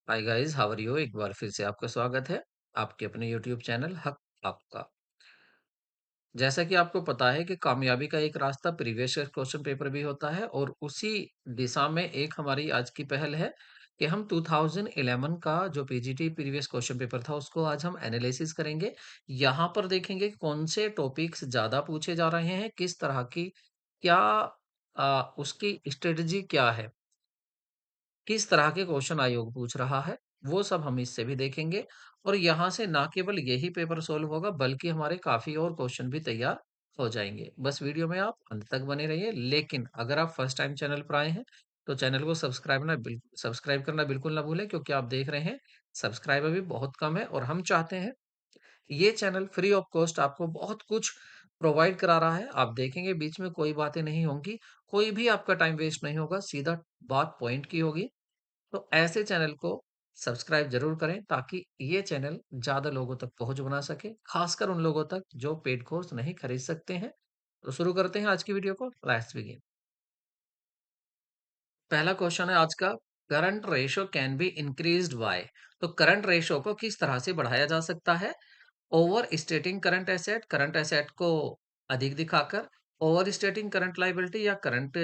Hi guys, how are you. एक बार फिर से आपका स्वागत है आपके अपने यूट्यूब चैनल हक आपका। जैसा कि आपको पता है कि कामयाबी का एक रास्ता प्रीवियस ईयर क्वेश्चन पेपर भी होता है और उसी दिशा में एक हमारी आज की पहल है कि हम 2011 का जो पीजीटी प्रीवियस क्वेश्चन पेपर था उसको आज हम एनालिसिस करेंगे। यहाँ पर देखेंगे कि कौन से टॉपिक्स ज्यादा पूछे जा रहे हैं, किस तरह की क्या उसकी स्ट्रेटजी क्या है, किस तरह के क्वेश्चन आयोग पूछ रहा है, वो सब हम इससे भी देखेंगे। और यहाँ से ना केवल यही पेपर सॉल्व होगा बल्कि हमारे काफ़ी और क्वेश्चन भी तैयार हो जाएँगे। बस वीडियो में आप अंत तक बने रहिए। लेकिन अगर आप फर्स्ट टाइम चैनल पर आए हैं, तो चैनल को सब्सक्राइब करना बिल्कुल ना भूलें, क्योंकि आप देख रहे हैं सब्सक्राइब अभी बहुत कम है और हम चाहते हैं ये चैनल फ्री ऑफ कॉस्ट आपको बहुत कुछ प्रोवाइड करा रहा है। आप देखेंगे बीच में कोई बातें नहीं होंगी, कोई भी आपका टाइम वेस्ट नहीं होगा, सीधा बात पॉइंट की होगी। तो ऐसे चैनल को सब्सक्राइब ज़रूर करें ताकि ये चैनल ज़्यादा लोगों तक पहुँच बना सके, खासकर उन लोगों तक जो पेड कोर्स नहीं खरीद सकते हैं। तो शुरू करते हैं आज की वीडियो को। Let's begin. पहला क्वेश्चन है आज का, current ratio can be increased by. तो करंट रेशो को किस तरह से बढ़ाया जा सकता है? ओवर स्टेटिंग करंट एसेट को अधिक दिखाकर, ओवर स्टेटिंग करंट लायबिलिटी या करंट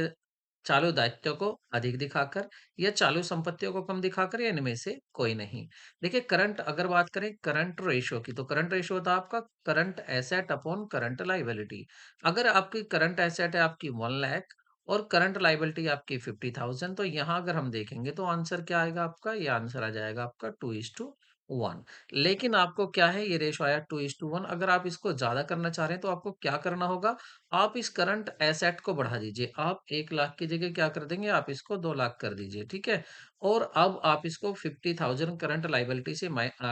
चालू दायित्व को अधिक दिखाकर, या चालू संपत्तियों को कम दिखाकर, या इनमें से कोई नहीं। देखिए करंट, अगर बात करें करंट रेशो की, तो करंट रेशो होता है आपका current asset upon current liability. अगर आपकी करंट एसेट है आपकी 1 लाख और करंट लायबिलिटी आपकी 50,000, तो यहाँ अगर हम देखेंगे तो आंसर क्या आएगा आपका, ये आंसर आ जाएगा आपका 2:1। लेकिन आपको क्या है, ये रेशो आया 2:1। अगर आप इसको ज्यादा करना चाह रहे हैं तो आपको क्या करना होगा, आप इस करंट एसेट को बढ़ा दीजिए। आप 1 लाख की जगह क्या कर देंगे, आप इसको 2 लाख कर दीजिए, ठीक है। और अब आप इसको 50,000 करंट लाइबिलिटी से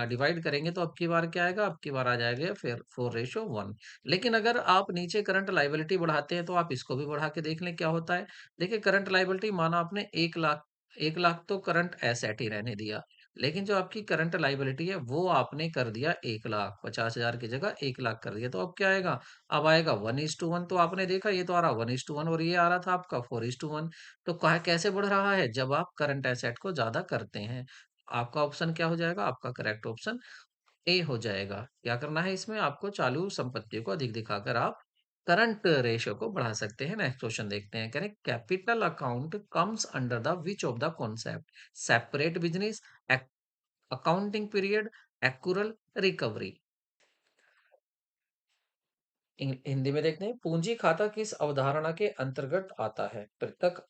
डिवाइड करेंगे तो अब की बार क्या आएगा, अब की बार आ जाएगा फिर 4:1। लेकिन अगर आप नीचे करंट लाइबिलिटी बढ़ाते हैं तो आप इसको भी बढ़ा के देख लें क्या होता है। देखिए करंट लाइबिलिटी माना आपने 1 लाख, 1 लाख तो करंट एसेट ही रहने दिया, लेकिन जो आपकी करंट लाइबिलिटी है वो आपने कर दिया 1 लाख, 50,000 की जगह 1 लाख कर दिया। तो अब क्या आएगा, अब आएगा 1:1। तो आपने देखा ये तो आ रहा 1:1 और ये आ रहा था आपका 4:1। तो कहा कैसे बढ़ रहा है, जब आप करंट एसेट को ज्यादा करते हैं। आपका ऑप्शन क्या हो जाएगा, आपका करेक्ट ऑप्शन ए हो जाएगा। क्या करना है इसमें, आपको चालू संपत्तियों को अधिक दिखाकर आप करंट रेशियो को बढ़ा सकते हैं। नेक्स्ट क्वेश्चन देखते हैं, कह रहे capital account comes under the which of the concept, separate business, accounting period, accrual, recovery. Hindi में देखते हैं, पूंजी खाता किस अवधारणा के अंतर्गत आता है? पृथक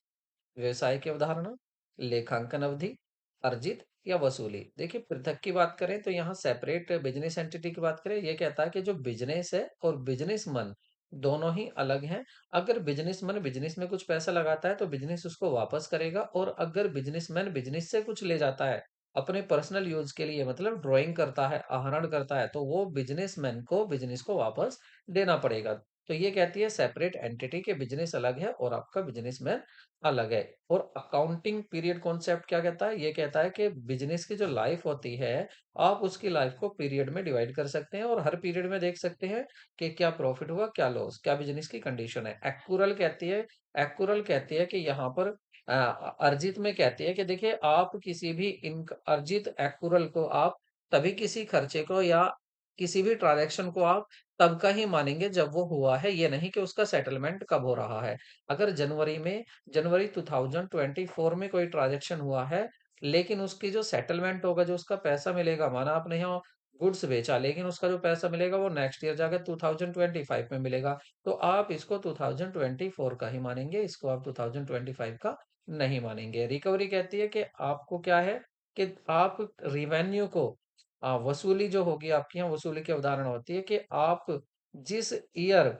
व्यवसाय की अवधारणा, लेखांकन अवधि, अर्जित या वसूली। देखिए पृथक की बात करें तो यहाँ सेपरेट बिजनेस एंटिटी की बात करें, ये कहता है कि जो बिजनेस है और बिजनेसमैन दोनों ही अलग हैं। अगर बिजनेसमैन बिजनेस में कुछ पैसा लगाता है तो बिजनेस उसको वापस करेगा, और अगर बिजनेसमैन बिजनेस से कुछ ले जाता है अपने पर्सनल यूज के लिए, मतलब ड्राइंग करता है, आहरण करता है, तो वो बिजनेसमैन को बिजनेस को वापस देना पड़ेगा। तो ये कहती है सेपरेट एंटिटी के बिजनेस अलग है और आपका बिजनेसमैन अलग है। और अकाउंटिंग पीरियड कॉन्सेप्ट क्या कहता है, ये कहता है कि बिजनेस की जो लाइफ होती है आप उसकी लाइफ को पीरियड में डिवाइड कर सकते हैं और हर पीरियड में देख सकते हैं कि क्या प्रॉफिट हुआ, क्या लॉस, क्या बिजनेस की कंडीशन है। एक्यूरल कहती है कि यहाँ पर अर्जित में कहती है कि देखिए आप किसी भी इन अर्जित एक्यूरल को आप तभी किसी खर्चे को या किसी भी ट्रांजैक्शन को आप तब का ही मानेंगे जब वो हुआ है, ये नहीं कि उसका सेटलमेंट कब हो रहा है। अगर जनवरी 2024 में कोई ट्रांजैक्शन हुआ है, लेकिन उसकी जो सेटलमेंट होगा, जो उसका पैसा मिलेगा, माना आपने यहाँ गुड्स बेचा लेकिन उसका जो पैसा मिलेगा वो नेक्स्ट ईयर जाकर 2025 में मिलेगा, तो आप इसको 2024 का ही मानेंगे, इसको आप 2025 का नहीं मानेंगे। रिकवरी कहती है कि आपको क्या है कि आप रिवेन्यू को वसूली जो होगी आपकी, यहाँ वसूली की अवधारणा होती है कि आप जिस ईयर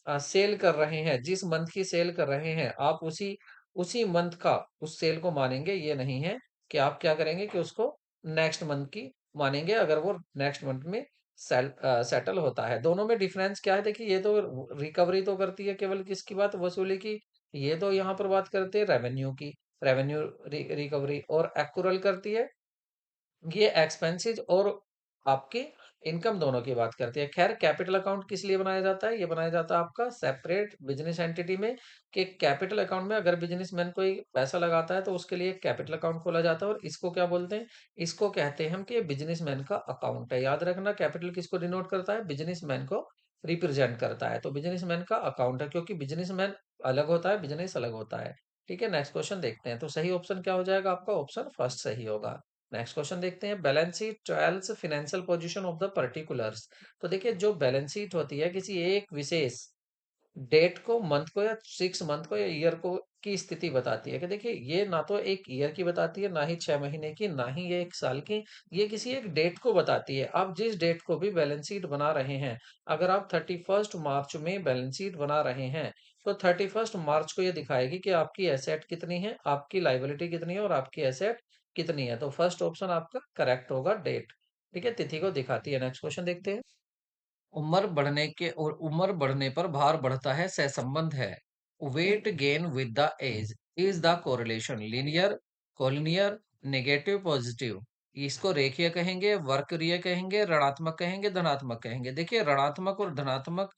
सेल कर रहे हैं, जिस मंथ की सेल कर रहे हैं, आप उसी उसी मंथ का उस सेल को मानेंगे। ये नहीं है कि आप क्या करेंगे कि उसको नेक्स्ट मंथ की मानेंगे अगर वो नेक्स्ट मंथ में सेटल होता है। दोनों में डिफरेंस क्या है, देखिए ये तो रिकवरी तो करती है केवल किसकी बात, वसूली की। ये तो यहाँ पर बात करते हैं रेवेन्यू की, रेवेन्यू रिकवरी। और एक्रूरल करती है ये एक्सपेंसेस और आपके इनकम दोनों की बात करती है। खैर कैपिटल अकाउंट किस लिए बनाया जाता है? ये बनाया जाता है आपका सेपरेट बिज़नेस एंटिटी में, कि कैपिटल अकाउंट में अगर बिज़नेसमैन कोई पैसा लगाता है तो उसके लिए कैपिटल अकाउंट खोला जाता है, और इसको क्या बोलते हैं? इसको कहते हैं हम कि ये बिज़नेसमैन का अकाउंट है। याद रखना, कैपिटल किसको डिनोट करता है? बिज़नेसमैन को रिप्रेजेंट करता है। तो बिज़नेसमैन का अकाउंट है, क्योंकि बिज़नेसमैन अलग होता है, बिज़नेस अलग होता है। ठीक है, नेक्स्ट क्वेश्चन देखते हैं। तो सही ऑप्शन क्या हो जाएगा आपका? ऑप्शन फर्स्ट सही होगा। नेक्स्ट क्वेश्चन देखते हैं। Balance sheet tells financial position of the particulars. तो देखिए, जो बैलेंस शीट होती है किसी एक विशेष डेट को, मंथ को, या 6 मंथ को, या ईयर को की स्थिति बताती है। कि देखिए, ये ना तो एक ईयर की बताती है, ना ही 6 महीने की, ना ही ये 1 साल की। ये किसी एक डेट को बताती है। आप जिस डेट को भी बैलेंस शीट बना रहे हैं, अगर आप 31 मार्च में बैलेंस शीट बना रहे हैं, तो 31 मार्च को ये दिखाएगी कि आपकी एसेट कितनी है, आपकी लाइबिलिटी कितनी है, और आपकी एसेट कितनी है। तो फर्स्ट ऑप्शन आपका करेक्ट होगा, डेट। ठीक है, तिथि को दिखाती है। नेक्स्ट क्वेश्चन देखते हैं। उम्र बढ़ने पर भार बढ़ता है सहसंबंध है। Weight gain with the age is the correlation linear, collinear, negative, positive. इसको रेखीय कहेंगे, वर्करीय कहेंगे, ऋणात्मक कहेंगे, धनात्मक कहेंगे। देखिए, ऋणात्मक और धनात्मक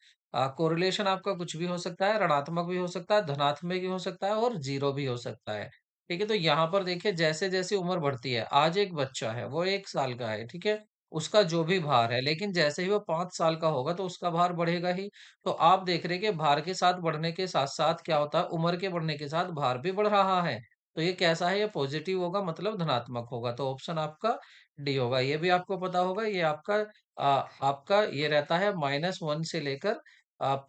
कोरिलेशन आपका कुछ भी हो सकता है। ऋणात्मक भी हो सकता है, धनात्मक भी हो सकता है, और जीरो भी हो सकता है। ठीक है, तो यहाँ पर देखिए, जैसे जैसे उम्र बढ़ती है, आज एक बच्चा है, वो 1 साल का है, ठीक है, उसका जो भी भार है, लेकिन जैसे ही वो 5 साल का होगा तो उसका भार बढ़ेगा ही। तो आप देख रहे हैं कि भार के साथ बढ़ने के साथ साथ क्या होता है, उम्र के बढ़ने के साथ भार भी बढ़ रहा है। तो ये कैसा है? ये पॉजिटिव होगा, मतलब धनात्मक होगा। तो ऑप्शन आपका डी होगा। ये भी आपको पता होगा, ये आपका ये रहता है -1 से लेकर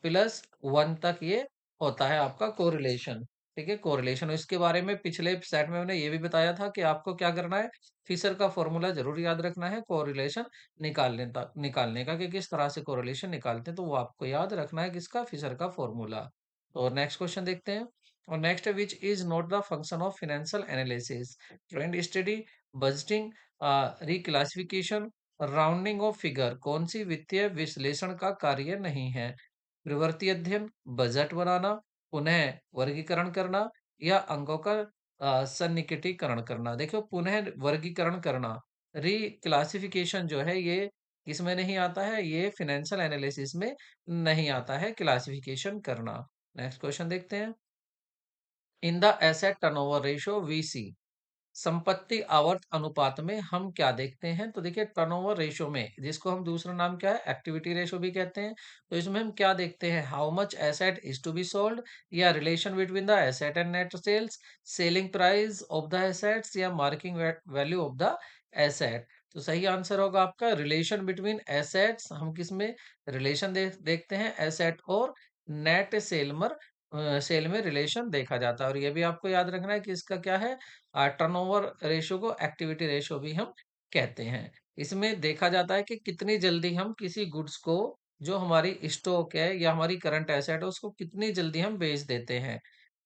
+1 तक, ये होता है आपका कोरिलेशन। ठीक है, कोरिलेशन। इसके बारे में पिछले सेट में मैंने ये भी बताया था कि आपको क्या करना है, फिशर का फॉर्मूला जरूर याद रखना है कोरिलेशन निकालने का, कि किस तरह से कोरिलेशन निकालते हैं। तो वो आपको याद रखना है, किसका? फिशर का फॉर्मूला। तो नेक्स्ट क्वेश्चन देखते हैं। और next, which is not the function of financial analysis? Trend study, budgeting, reclassification, rounding off figure. कौन सी वित्तीय विश्लेषण का कार्य नहीं है? प्रवृत्ति अध्ययन, बजट बनाना, पुनः वर्गीकरण करना, या अंकों का सन्निकटीकरण करना। देखो, पुनः वर्गीकरण करना, रिक्लासिफिकेशन जो है, ये किसमें नहीं आता है? ये फाइनेंशियल एनालिसिस में नहीं आता है, क्लासिफिकेशन करना। नेक्स्ट क्वेश्चन देखते हैं। In the asset turnover ratio VC, संपत्ति आवर्त अनुपात में हम क्या देखते हैं? तो देखिए, टर्नओवर रेशियो में, जिसको हम दूसरा नाम क्या है, एक्टिविटी रेशियो भी कहते हैं। तो इसमें हम क्या देखते हैं? How much asset is to be sold, या relation between the asset and net sales, selling price of the assets, या marking value of the asset. तो सही आंसर होगा आपका रिलेशन बिटवीन एसेट्स। हम किस में रिलेशन देखते हैं? एसेट और नेट सेल में रिलेशन देखा जाता है। और ये भी आपको याद रखना है कि इसका क्या है, टर्नओवर रेशियो को एक्टिविटी रेशियो भी हम कहते हैं। इसमें देखा जाता है कि कितनी जल्दी हम किसी गुड्स को, जो हमारी स्टॉक है या हमारी करंट एसेट है, उसको कितनी जल्दी हम बेच देते हैं।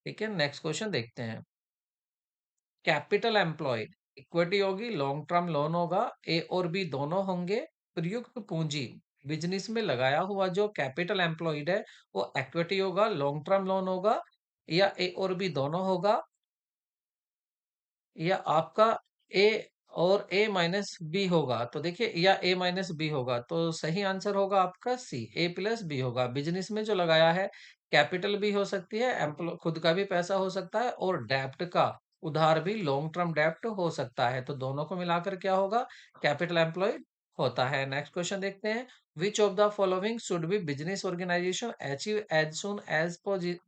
ठीक है, नेक्स्ट क्वेश्चन देखते हैं। कैपिटल एम्प्लॉयड, इक्विटी होगी, लॉन्ग टर्म लोन होगा, ए और बी दोनों होंगे। प्रयुक्त पूंजी, बिजनेस में लगाया हुआ जो कैपिटल एम्प्लॉयड है, वो इक्विटी होगा, लॉन्ग टर्म लोन होगा, या ए और बी दोनों होगा, या आपका ए और ए माइनस बी होगा। तो देखिए, या ए माइनस बी होगा। तो सही आंसर होगा आपका सी, ए प्लस बी होगा। बिजनेस में जो लगाया है, कैपिटल भी हो सकती है, एम्प्लॉय खुद का भी पैसा हो सकता है, और डेप्ट का, उधार भी, लॉन्ग टर्म डेप्ट हो सकता है। तो दोनों को मिलाकर क्या होगा? कैपिटल एम्प्लॉयड होता है। नेक्स्ट क्वेश्चन देखते हैं। Which of the following should be business organisation achieve as soon as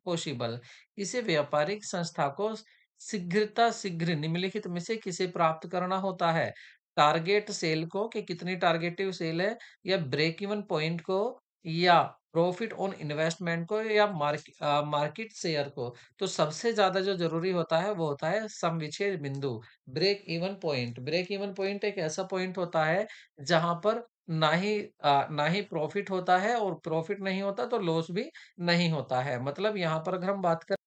possible? इसे व्यापारिक संस्था को शीघ्र निम्नलिखित में से किसे प्राप्त करना होता है? टारगेट सेल को, कि कितनी टारगेटिव सेल है, या ब्रेक इवन पॉइंट को, या प्रॉफिट ऑन इन्वेस्टमेंट को, या मार्केट शेयर को। तो सबसे ज्यादा जो जरूरी होता है वो होता है सम विच्छेद बिंदु, break even point. Break even point एक ऐसा पॉइंट होता है जहां पर ना ही प्रॉफिट होता है, और प्रॉफिट नहीं होता तो लॉस भी नहीं होता है। मतलब यहाँ पर अगर हम बात करें,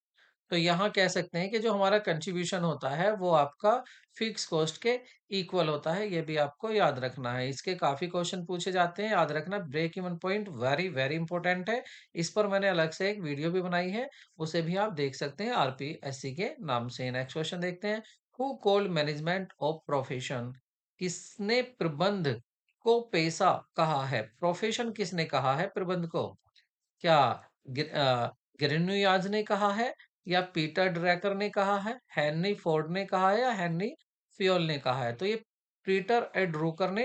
तो यहाँ कह सकते हैं कि जो हमारा कंट्रीब्यूशन होता है, वो आपका फिक्स कॉस्ट के इक्वल होता है। ये भी आपको याद रखना है। इसके काफी क्वेश्चन पूछे जाते हैं, याद रखना। Break even point very very important है। इस पर मैंने अलग से एक वीडियो भी बनाई है, उसे भी आप देख सकते हैं, आरपीएससी के नाम से। नेक्स्ट क्वेश्चन देखते हैं। Who called management of profession? किसने प्रबंध को पैसा कहा है? प्रोफेशन किसने कहा है प्रबंध को? क्या ग्रीनयाज ने कहा है या पीटर ड्रैकर ने कहा है, हेनरी फोर्ड ने कहा है या हेनरी फ्योल ने कहा है? तो ये पीटर ए ड्रूकर ने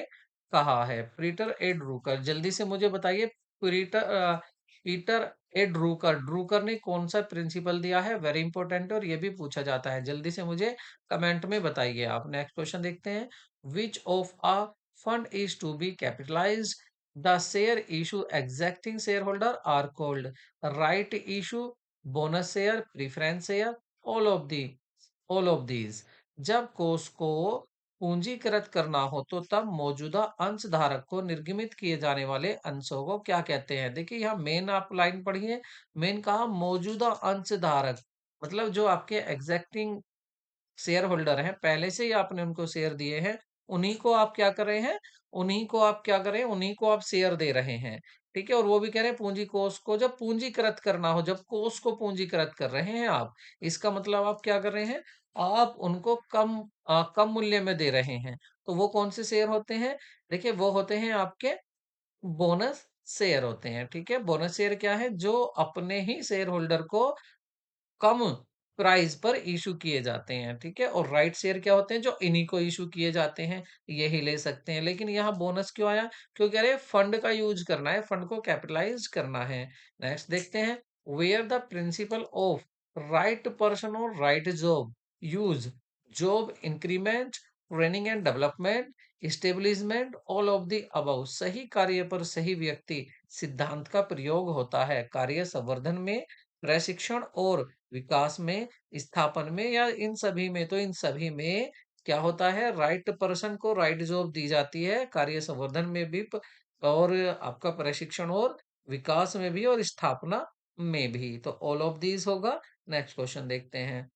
कहा है। पीटर ए ड्रूकर, जल्दी से मुझे बताइए। पीटर ए ड्रूकर, ड्रूकर ने कौन सा प्रिंसिपल दिया है? वेरी इंपॉर्टेंट और ये भी पूछा जाता है। जल्दी से मुझे कमेंट में बताइए आप। नेक्स्ट क्वेश्चन देखते हैं। Which of a fund is to be capitalised? The share issue exacting shareholder are called right issue, bonus share, preference share, all of the all of these। जब कोष को पूंजीकृत करना हो तो तब मौजूदा अंश धारक को निर्गमित किए जाने वाले अंशों को क्या कहते हैं? देखिए यहाँ मेन आप लाइन पढ़िए। मेन कहा मौजूदा अंश धारक, मतलब जो आपके एग्जैक्टिंग शेयर होल्डर हैं, पहले से ही आपने उनको शेयर दिए हैं, उन्हीं को आप क्या कर रहे हैं? उन्हीं को आप क्या कर रहे हैं? उन्हीं को आप शेयर दे रहे हैं। ठीक है? और वो भी कह रहे हैं पूंजी कोष को जब पूंजीकृत करना हो, जब कोष को पूंजीकृत कर रहे हैं आप, इसका मतलब आप क्या कर रहे हैं? आप उनको कम मूल्य में दे रहे हैं। तो वो कौन से शेयर होते हैं? देखिए वो होते हैं आपके बोनस शेयर होते हैं। ठीक है? बोनस शेयर क्या है? जो अपने ही शेयर होल्डर को कम प्राइस पर इशू किए जाते हैं। ठीक है? और राइट शेयर क्या होते हैं? जो इन्हीं को इशू किए जाते हैं, यही ले सकते हैं। लेकिन यहाँ बोनस क्यों आया? क्योंकि अरे फंड का यूज करना है, फंड को कैपिटलाइज करना है। नेक्स्ट देखते हैं। Where the principle of right person और right job use job increment, training and development, establishment, all of the above. सही कार्य पर सही व्यक्ति सिद्धांत का प्रयोग होता है कार्य संवर्धन में, प्रशिक्षण और विकास में, स्थापन में, या इन सभी में? तो इन सभी में क्या होता है? राइट पर्सन को राइट जॉब दी जाती है, कार्य संवर्धन में भी और आपका प्रशिक्षण और विकास में भी और स्थापना में भी। तो ऑल ऑफ दीज होगा। नेक्स्ट क्वेश्चन देखते हैं।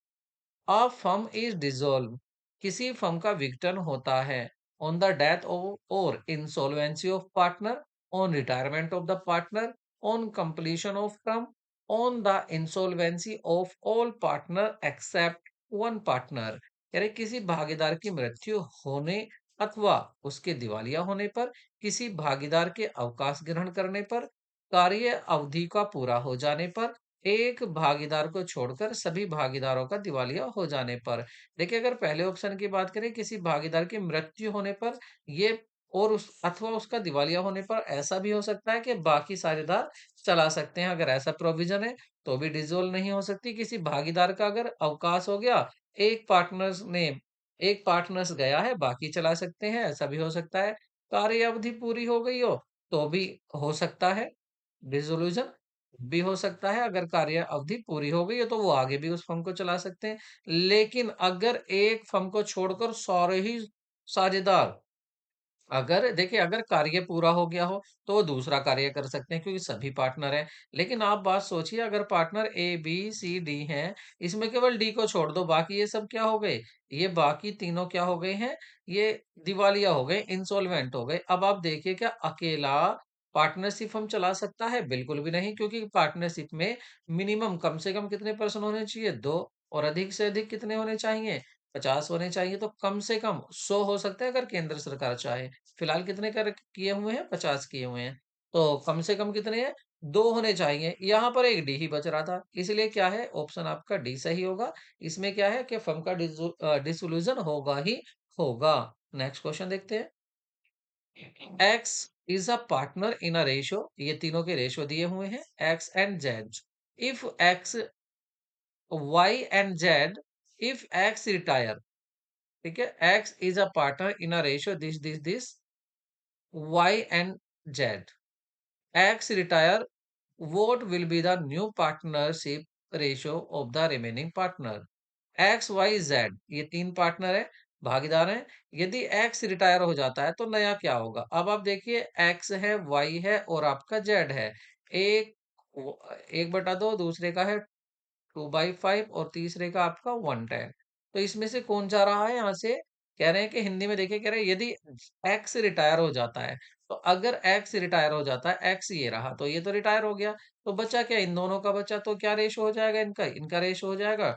अ फर्म इज डिसॉल्व, किसी फर्म का विघटन होता है ऑन द डेथ और insolvency of partner, on retirement of the partner, on completion of term, on the insolvency of all partner except one partner. यानी किसी भागीदार की मृत्यु होने अथवा उसके दिवालिया होने पर, किसी भागीदार के अवकाश ग्रहण करने पर, कार्य अवधि का पूरा हो जाने पर, एक भागीदार को छोड़कर सभी भागीदारों का दिवालिया हो जाने पर। देखिए अगर पहले ऑप्शन की बात करें, किसी भागीदार की मृत्यु होने पर, ये और उस अथवा उसका दिवालिया होने पर, ऐसा भी हो सकता है कि बाकी साझेदार चला सकते हैं। अगर ऐसा प्रोविजन है तो भी डिसॉल्व नहीं हो सकती। किसी भागीदार का अगर अवकाश हो गया, एक पार्टनर्स ने एक पार्टनर्स गया है, बाकी चला सकते हैं, ऐसा भी हो सकता है। कार्य अवधि पूरी हो गई हो तो भी हो सकता है डिसोल्यूशन, भी हो सकता है। अगर कार्य अवधि पूरी हो गई है तो वो आगे भी उस फर्म को चला सकते हैं। लेकिन अगर एक फर्म को छोड़कर सारे ही साझेदार, अगर देखिए अगर कार्य पूरा हो गया हो तो वो दूसरा कार्य कर सकते हैं क्योंकि सभी पार्टनर हैं। लेकिन आप बात सोचिए, अगर partner A B C D हैं, इसमें केवल डी को छोड़ दो, बाकी ये सब क्या हो गए? ये बाकी तीनों क्या हो गए हैं? ये दिवालिया हो गए, इंसॉल्वेंट हो गए। अब आप देखिए क्या अकेला पार्टनरशिप हम चला सकता है? बिल्कुल भी नहीं, क्योंकि पार्टनरशिप में मिनिमम कम से कम कितने पर्सन होने चाहिए? दो। और अधिक से अधिक कितने होने चाहिए? 50 होने चाहिए। तो कम से कम 100 हो सकता है अगर केंद्र सरकार चाहे। फिलहाल कितने कर किए हुए हैं? 50 किए हुए हैं। तो कम से कम कितने हैं? 2 होने चाहिए। यहाँ पर एक डी ही बच रहा था, इसलिए क्या है? ऑप्शन आपका डी सही होगा। इसमें क्या है कि फर्म का डिसोल्यूशन होगा ही होगा। नेक्स्ट क्वेश्चन देखते हैं। X is a partner in a ratio, ये तीनों के रेशियो दिए हुए हैं, X and Z. If X, Y and Z, if X retire, ठीक है, X is a partner in a ratio this Y and Z, X retire, what will be the new partnership ratio of the remaining partner? X Y Z, ये तीन partner है, भागीदार हैं। यदि x retire हो जाता है तो नया क्या होगा? अब आप देखिए, एक्स है, वाई है और आपका जेड है। एक 1/2, दूसरे का है 2/5 और तीसरे का आपका 1/10। तो इसमें से कौन जा रहा है? यहाँ से कह रहे हैं कि हिंदी में देखिए, कह रहे हैं यदि एक्स रिटायर हो जाता है, तो अगर एक्स रिटायर हो जाता है, एक्स ये रहा तो ये तो रिटायर हो गया, तो बचा क्या? इन दोनों का बचा। तो क्या रेशो हो जाएगा इनका? इनका रेशो हो जाएगा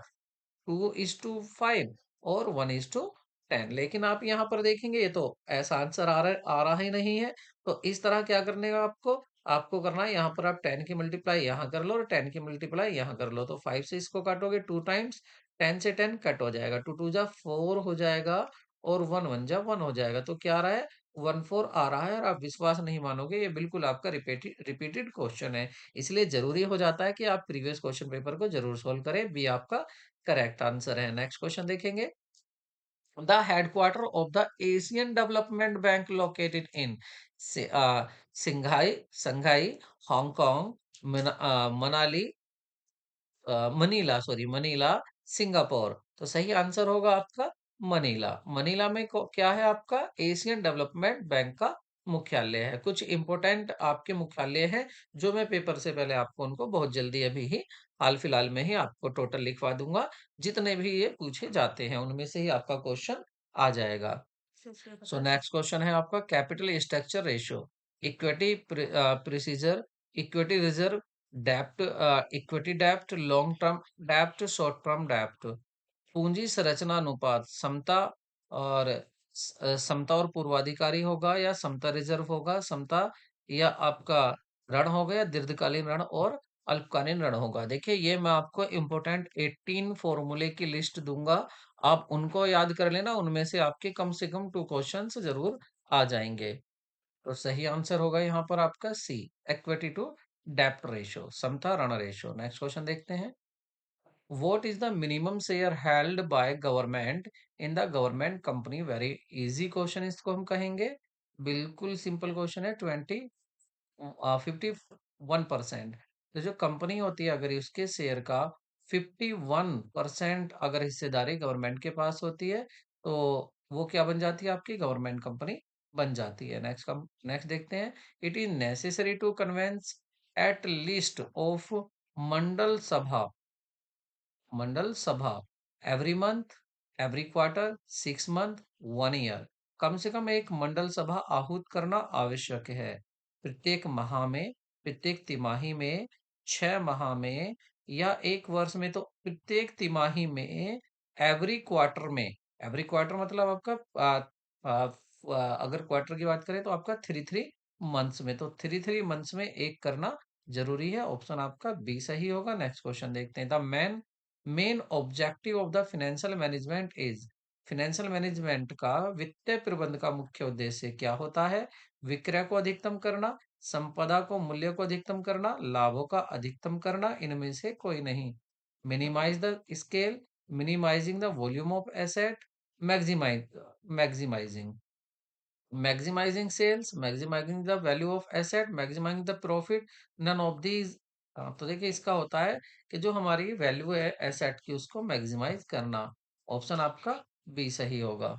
2:5 और 1:5। 10। लेकिन आप यहाँ पर देखेंगे ये तो ऐसा आंसर आ रहा ही नहीं है। तो इस तरह क्या करने का आपको आपको करना है, यहाँ पर आप 10 की मल्टीप्लाई यहाँ कर लो और 10 की मल्टीप्लाई यहाँ कर लो। तो 5 से इसको काटोगे 2 टाइम्स, 10 से 10 कट हो जाएगा, 2 2 जा 4 हो जाएगा और 1 1 जा 1 हो जाएगा। तो क्या आ रहा है, 1 4 आ रहा है। और आप विश्वास नहीं मानोगे, ये बिल्कुल आपका रिपीटेड रिपीटेड क्वेश्चन है। इसलिए जरूरी हो जाता है कि आप प्रीवियस क्वेश्चन पेपर को जरूर सोल्व करें। बी आपका करेक्ट आंसर है। नेक्स्ट क्वेश्चन देखेंगे। The headquarter of the Asian Development Bank located in Shanghai, Hong Kong, Manali, Manila, Singapore. तो सही आंसर होगा आपका मनीला। मनीला में क्या है आपका, एशियन डेवलपमेंट बैंक का मुख्यालय है। कुछ इंपोर्टेंट आपके मुख्यालय हैं जो मैं पेपर से पहले आपको उनको बहुत जल्दी अभी ही हाल फिलहाल में ही आपको टोटल लिखवा दूंगा। जितने भी ये पूछे जाते हैं उनमें से ही आपका क्वेश्चन आ जाएगा। सो नेक्स्ट क्वेश्चन है आपका capital structure ratio, equity procedure, equity reserve, डेप्ट, इक्विटी डेप्ट, लॉन्ग टर्म डेप्ट, शॉर्ट टर्म डेप्ट। पूंजी संरचना अनुपात समता और समता और पूर्वाधिकारी होगा या समता रिजर्व होगा, समता या आपका ऋण होगा या दीर्घकालीन ऋण और अल्पकालीन ऋण होगा। देखिए ये मैं आपको इम्पोर्टेंट 18 फॉर्मूले की लिस्ट दूंगा, आप उनको याद कर लेना। उनमें से कम 2 क्वेश्चंस जरूर आ जाएंगे। तो सही आंसर होगा यहाँ पर आपका सी, इक्विटी टू डेप्ट रेशियो, समता ऋण रेशियो। नेक्स्ट क्वेश्चन देखते हैं। What is the minimum share held by government in the government company? Very easy question इसको हम कहेंगे। बिल्कुल सिंपल क्वेश्चन है। 51%। तो जो कंपनी होती है अगर उसके शेयर का 51% अगर हिस्सेदारी गवर्नमेंट के पास होती है तो वो क्या बन जाती है, आपकी गवर्नमेंट कंपनी बन जाती है। नेक्स्ट देखते हैं। It is necessary to convene at least of मंडल सभा, मंडल सभा every month, every quarter, 6 month, 1 year. कम से कम एक मंडल सभा आहूत करना आवश्यक है। प्रत्येक माह में, प्रत्येक तिमाही में, 6 माह में या एक वर्ष में। तो प्रत्येक तिमाही में, एवरी क्वार्टर में। एवरी क्वार्टर मतलब आपका अगर क्वार्टर की बात करें तो आपका 3 3 मंथ्स में। तो 3 3 मंथ्स में एक करना जरूरी है। ऑप्शन आपका बी सही होगा। नेक्स्ट क्वेश्चन देखते हैं। The main objective of the financial management is, financial management का वित्तीय प्रबंध का मुख्य उद्देश्य क्या होता है। विक्रय को अधिकतम करना, संपदा को मूल्य को अधिकतम करना, लाभों का अधिकतम करना, इनमें से कोई नहीं। Minimise the scale, minimising the volume of asset, maximise maximising maximizing sales, maximizing the value of asset, maximizing the profit, none of these। तो देखिए इसका होता है कि जो हमारी वैल्यू है एसेट की उसको मैक्सिमाइज करना। ऑप्शन आपका बी सही होगा।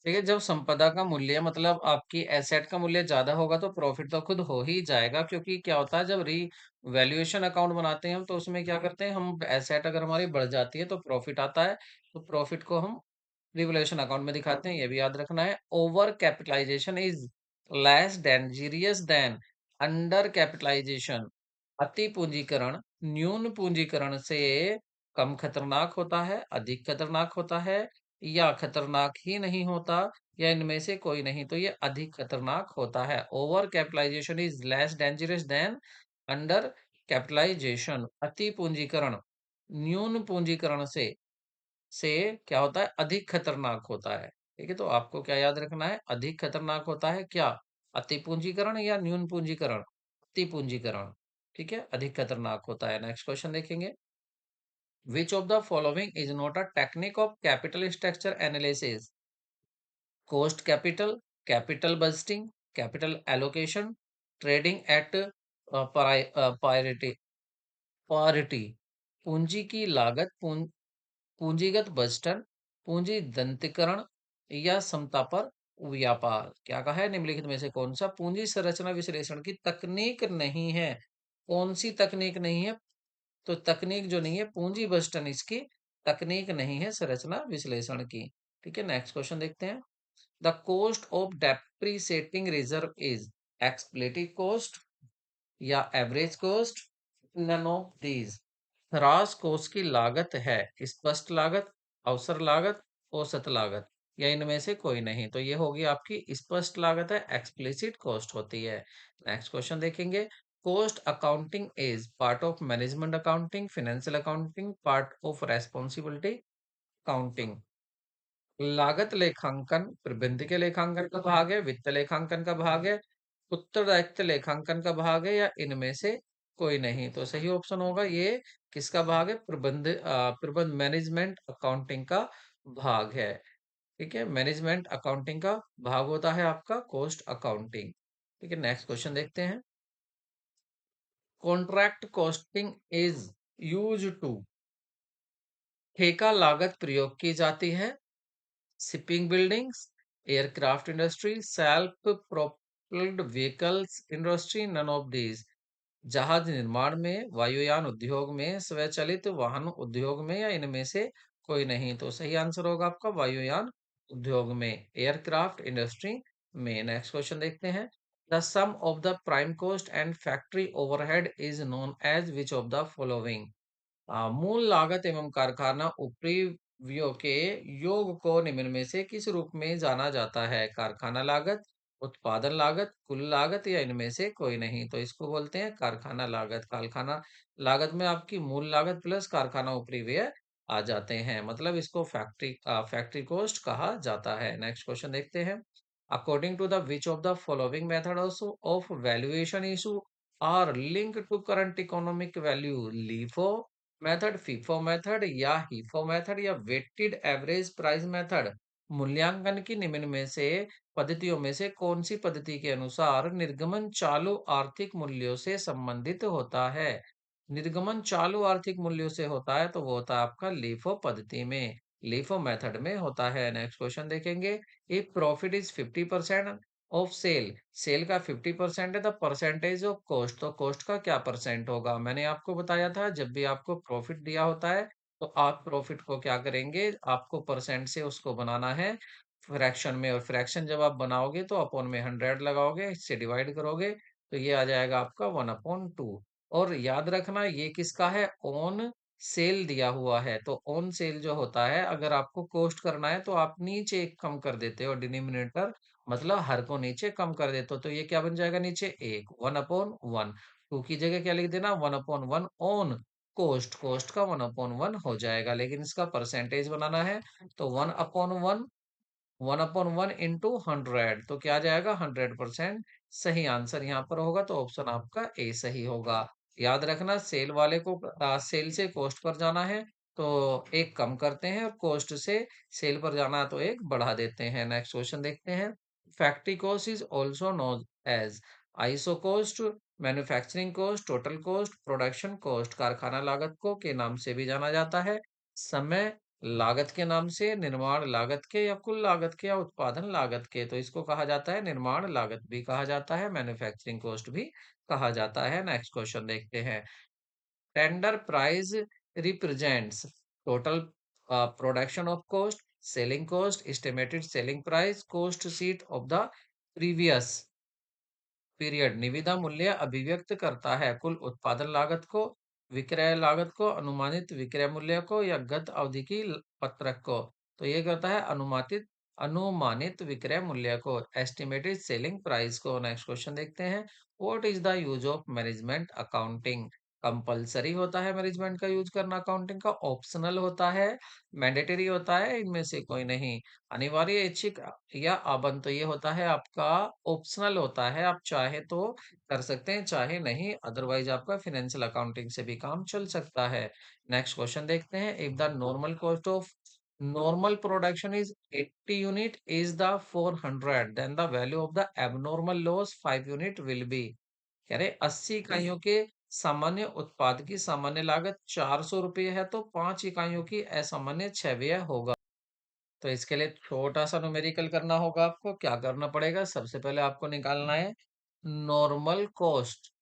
ठीक है, जब संपदा का मूल्य मतलब आपकी एसेट का मूल्य ज्यादा होगा तो प्रॉफिट तो खुद हो ही जाएगा। क्योंकि क्या होता है जब री वैल्यूएशन अकाउंट बनाते हैं हम तो उसमें क्या करते हैं, हम एसेट अगर हमारी बढ़ जाती है तो प्रॉफिट आता है। तो प्रॉफिट को हम रिवोल्यूशन अकाउंट में दिखाते हैं, ये भी याद रखना है। Over capitalisation is less dangerous than under capitalisation. अति पूंजीकरण न्यून पूंजीकरण से कम खतरनाक होता है, अधिक खतरनाक होता है या खतरनाक ही नहीं होता या इनमें से कोई नहीं। तो ये अधिक खतरनाक होता है। Over capitalisation is less dangerous than under capitalisation. अति पूंजीकरण न्यून पूंजीकरण से क्या होता है, अधिक खतरनाक होता है। ठीक है, तो आपको क्या याद रखना है, अधिक खतरनाक होता है क्या, अति पूंजीकरण या न्यून पूंजीकरण, अति पूंजीकरण। ठीक है, अधिक खतरनाक होता है। नेक्स्ट क्वेश्चन देखेंगे। Which of the following is not a technique of capital structure analysis. Cost capital, capital budgeting, capital allocation, trading at parity parity. पूंजी की लागत, पूंजीगत बजटन, पूंजी दंतीकरण या समता पर व्यापार। क्या कहा है, निम्नलिखित में से कौन सा पूंजी संरचना विश्लेषण की तकनीक नहीं है। कौन सी तकनीक नहीं है, तो तकनीक जो नहीं है पूंजी बजटन इसकी तकनीक नहीं है संरचना विश्लेषण की। ठीक है, नेक्स्ट क्वेश्चन देखते हैं। The cost of depreciating reserve is expletive cost या average cost, none of these. ह्रास कोष की लागत है स्पष्ट लागत, अवसर लागत, औसत लागत। या इनमें से कोई नहीं। तो ये होगी आपकी स्पष्ट लागत है, एक्सप्लिसिट कॉस्ट होती है। नेक्स्ट क्वेश्चन देखेंगे। Cost accounting is part of management accounting, financial accounting, part of responsibility accounting. लागत लेखांकन प्रबंधकीय लेखांकन का भाग है, वित्त लेखांकन का भाग है, उत्तरदायित्व लेखांकन का भाग है, या इनमें से कोई नहीं। तो सही ऑप्शन होगा ये किसका भाग है, प्रबंध मैनेजमेंट अकाउंटिंग का भाग है। ठीक है, मैनेजमेंट अकाउंटिंग का भाग होता है आपका कॉस्ट अकाउंटिंग। ठीक है, नेक्स्ट क्वेश्चन देखते हैं। Contract costing is use to. ठेका लागत प्रयोग की जाती है shipping buildings, aircraft industry, self propelled vehicles industry, none of these. जहाज निर्माण में, वायुयान उद्योग में, स्वचालित वाहन उद्योग में, या इनमें से कोई नहीं। तो सही आंसर होगा आपका वायुयान उद्योग में, एयरक्राफ्ट इंडस्ट्री में। नेक्स्ट क्वेश्चन देखते हैं। The sum of the prime cost and factory overhead is known as which of the following. मूल लागत एवं कारखाना उपरिव्ययों के योग को निम्न में से किस रूप में जाना जाता है। कारखाना लागत, उत्पादन लागत, कुल लागत, या इनमें से कोई नहीं। तो इसको बोलते हैं कारखाना लागत। कारखाना लागत में आपकी मूल लागत प्लस कारखाना उपरिव्यय आ जाते हैं, मतलब इसको फैक्ट्री कॉस्ट कहा जाता है। नेक्स्ट क्वेश्चन देखते हैं। According to the which of the following method of valuation issue are link to current economic value. LIFO method, FIFO method, या हीफो मेथड, या वेटेड एवरेज प्राइस मेथड। मूल्यांकन की निम्न में से पद्धतियों में से कौन सी पद्धति के अनुसार निर्गमन चालू आर्थिक मूल्यों से संबंधित होता है। निर्गमन चालू आर्थिक मूल्यों से होता है तो वो होता है आपका लीफो पद्धति में, लीफो मेथड में होता है। नेक्स्ट क्वेश्चन देखेंगे। If profit is 50% of sale, sale का 50% है, द परसेंटेज ऑफ कॉस्ट, तो कॉस्ट का क्या परसेंट होगा। मैंने आपको बताया था जब भी आपको प्रॉफिट दिया होता है तो आप प्रॉफिट को क्या करेंगे, आपको परसेंट से उसको बनाना है फ्रैक्शन में, और फ्रैक्शन जब आप बनाओगे तो अपॉन में 100 लगाओगे, इससे डिवाइड करोगे तो ये आ जाएगा आपका 1/2। और याद रखना ये किसका है, ऑन सेल दिया हुआ है। तो ऑन सेल जो होता है, अगर आपको कॉस्ट करना है तो आप नीचे एक कम कर देते हो, डिनोमिनेटर मतलब हर को नीचे कम कर देते हो, तो ये क्या बन जाएगा नीचे एक, 1/1। टू की जगह क्या लिख देना, 1/1 ऑन कॉस्ट, कॉस्ट का 1/1 हो जाएगा, लेकिन इसका परसेंटेज बनाना है तो 1/1, 1/1 इंटू 100, तो क्या आ जाएगा 100%। सही आंसर यहाँ पर होगा, तो ऑप्शन आपका ए सही होगा। याद रखना सेल वाले को सेल से कॉस्ट पर जाना है तो एक कम करते हैं, और कॉस्ट से सेल पर जाना है तो एक बढ़ा देते हैं। नेक्स्ट क्वेश्चन देखते हैं। Factory cost is also known as ISO cost, manufacturing cost, total cost, production cost. कारखाना लागत को के नाम से भी जाना जाता है, समय लागत के नाम से, निर्माण लागत के, या कुल लागत के, या उत्पादन लागत के। तो इसको कहा जाता है निर्माण लागत भी कहा जाता है, मैन्युफैक्चरिंग कॉस्ट भी कहा जाता है। नेक्स्ट क्वेश्चन देखते हैं। Tender price represents total production of cost, selling cost, estimated selling price, cost sheet of the previous period. निविदा मूल्य अभिव्यक्त करता है कुल उत्पादन लागत को, विक्रय लागत को, अनुमानित विक्रय मूल्य को, या गत अवधि की पत्रक को। तो ये करता है अनुमानित विक्रय मूल्य को, एस्टिमेटेड सेलिंग प्राइस को। नेक्स्ट क्वेश्चन देखते हैं। What is the use of management accounting. Compulsory होता है मैनेजमेंट का यूज करना अकाउंटिंग का, ऑप्शनल होता है, मैंडेटरी होता है, इनमें से कोई नहीं। अनिवार्य, ऐच्छिक, या आबंध। तो ये होता है आपका ऑप्शनल होता है, आप चाहे तो कर सकते हैं चाहे नहीं, अदरवाइज आपका फाइनेंशियल अकाउंटिंग से भी काम चल सकता है। नेक्स्ट क्वेश्चन देखते हैं। If the normal cost of normal production is 80 unit is the 400, then the value of the abnormal loss 5 unit will be. कह रहे 80 इकाइयों के सामान्य उत्पाद की सामान्य लागत 400 रुपये है, तो 5 इकाइयों की असामान्य क्षय व्यय होगा। तो इसके लिए छोटा सा न्यूमेरिकल करना होगा। आपको क्या करना पड़ेगा, सबसे पहले आपको निकालना है नॉर्मल कॉस्ट,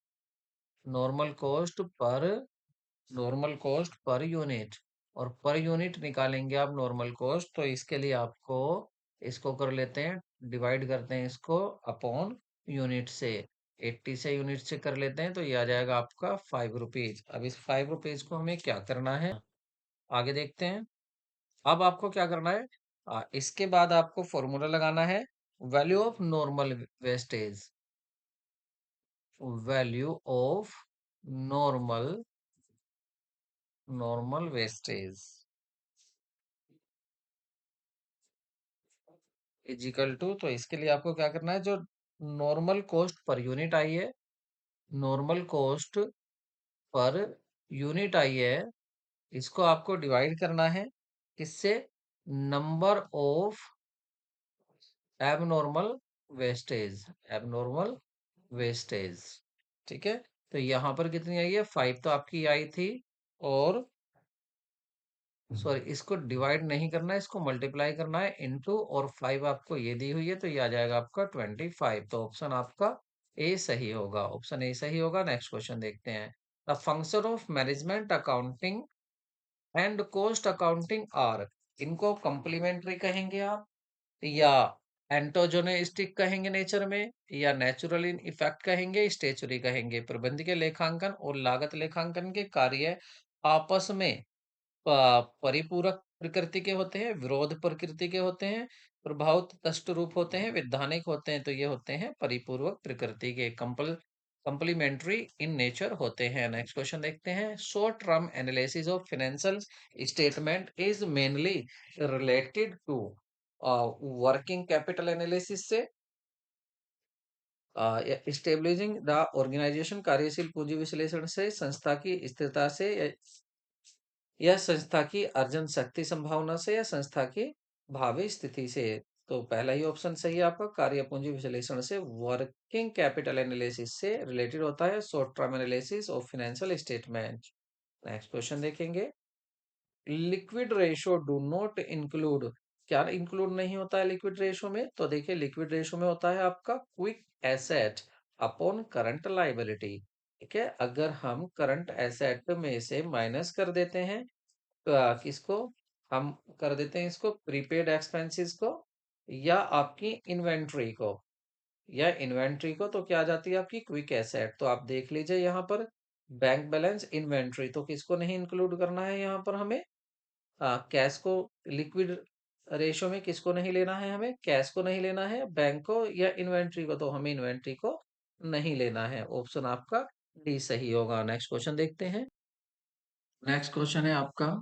नॉर्मल कॉस्ट पर नॉर्मल कॉस्ट पर यूनिट, और पर यूनिट निकालेंगे आप नॉर्मल कॉस्ट। तो इसके लिए आपको इसको कर लेते हैं, डिवाइड करते हैं इसको अपॉन यूनिट से, 80 से यूनिट से कर लेते हैं तो ये आ जाएगा आपका 5 रुपीज। अब इस 5 रुपीज को हमें क्या करना है, आगे देखते हैं। अब आपको क्या करना है, इसके बाद आपको फॉर्मूला लगाना है value of normal wastage. Value of normal normal wastage is equal to, तो इसके लिए आपको क्या करना है, जो नॉर्मल कॉस्ट पर यूनिट आई है, नॉर्मल कॉस्ट पर यूनिट आई है, इसको आपको डिवाइड करना है किससे, number of abnormal wastage, abnormal wastage. ठीक है, तो यहाँ पर कितनी आई है, 5 तो आपकी आई थी, और सॉरी इसको डिवाइड नहीं करना है, इसको मल्टीप्लाई करना है इनटू, और 5 आपको ये दी हुई है, तो ये आ जाएगा आपका 25। तो ऑप्शन आपका ए सही होगा, ऑप्शन ए सही होगा। नेक्स्ट क्वेश्चन देखते हैं। The function of management accounting and cost accounting are, इनको कॉम्प्लीमेंट्री कहेंगे आप, या एंटोजोनिस्टिक कहेंगे नेचर में, या नेचुरल इन इफेक्ट कहेंगे, स्टेचुरी कहेंगे। प्रबंधकीय लेखांकन और लागत लेखांकन के कार्य आपस में परिपूरक प्रकृति के होते हैं, विरोध प्रकृति के होते हैं, प्रभाव तटस्थ रूप होते हैं, वैधानिक होते हैं, तो ये होते हैं परिपूरक प्रकृति के, कंप्लीमेंट्री इन नेचर होते हैं। नेक्स्ट क्वेश्चन देखते हैं। Short term analysis of financial statement is mainly related to working capital analysis से, स्टेबलिजिंग द ऑर्गेनाइजेशन कार्यशील पूंजी विश्लेषण से, संस्था की स्थिरता से, या संस्था की अर्जन शक्ति संभावना से, या संस्था की भावी स्थिति से। तो पहला ही ऑप्शन सही है आपका, कार्य पूंजी विश्लेषण से, वर्किंग कैपिटल एनालिसिस से रिलेटेड होता है short term analysis of financial statement. Next question देखेंगे। Liquid ratio do not include, क्या इंक्लूड नहीं होता है लिक्विड रेशो में, तो देखिए लिक्विड रेशो में होता है आपका quick asset upon current liability. ठीक है, अगर हम करंट एसेट में से माइनस कर देते हैं, किसको, हम कर देते हैं इसको प्रीपेड एक्सपेंसेस को, या आपकी इन्वेंट्री को, या इन्वेंट्री को, तो क्या आ जाती है आपकी क्विक एसेट। तो आप देख लीजिए यहाँ पर बैंक बैलेंस इन्वेंट्री, तो किसको नहीं इंक्लूड करना है यहाँ पर हमें, कैश को, लिक्विड रेशो में किसको नहीं लेना है, हमें कैश को नहीं लेना है, बैंक को या इन्वेंट्री को, तो हमें इन्वेंट्री को नहीं लेना है। ऑप्शन आपका डी सही होगा। नेक्स्ट क्वेश्चन देखते हैं। नेक्स्ट क्वेश्चन है आपका,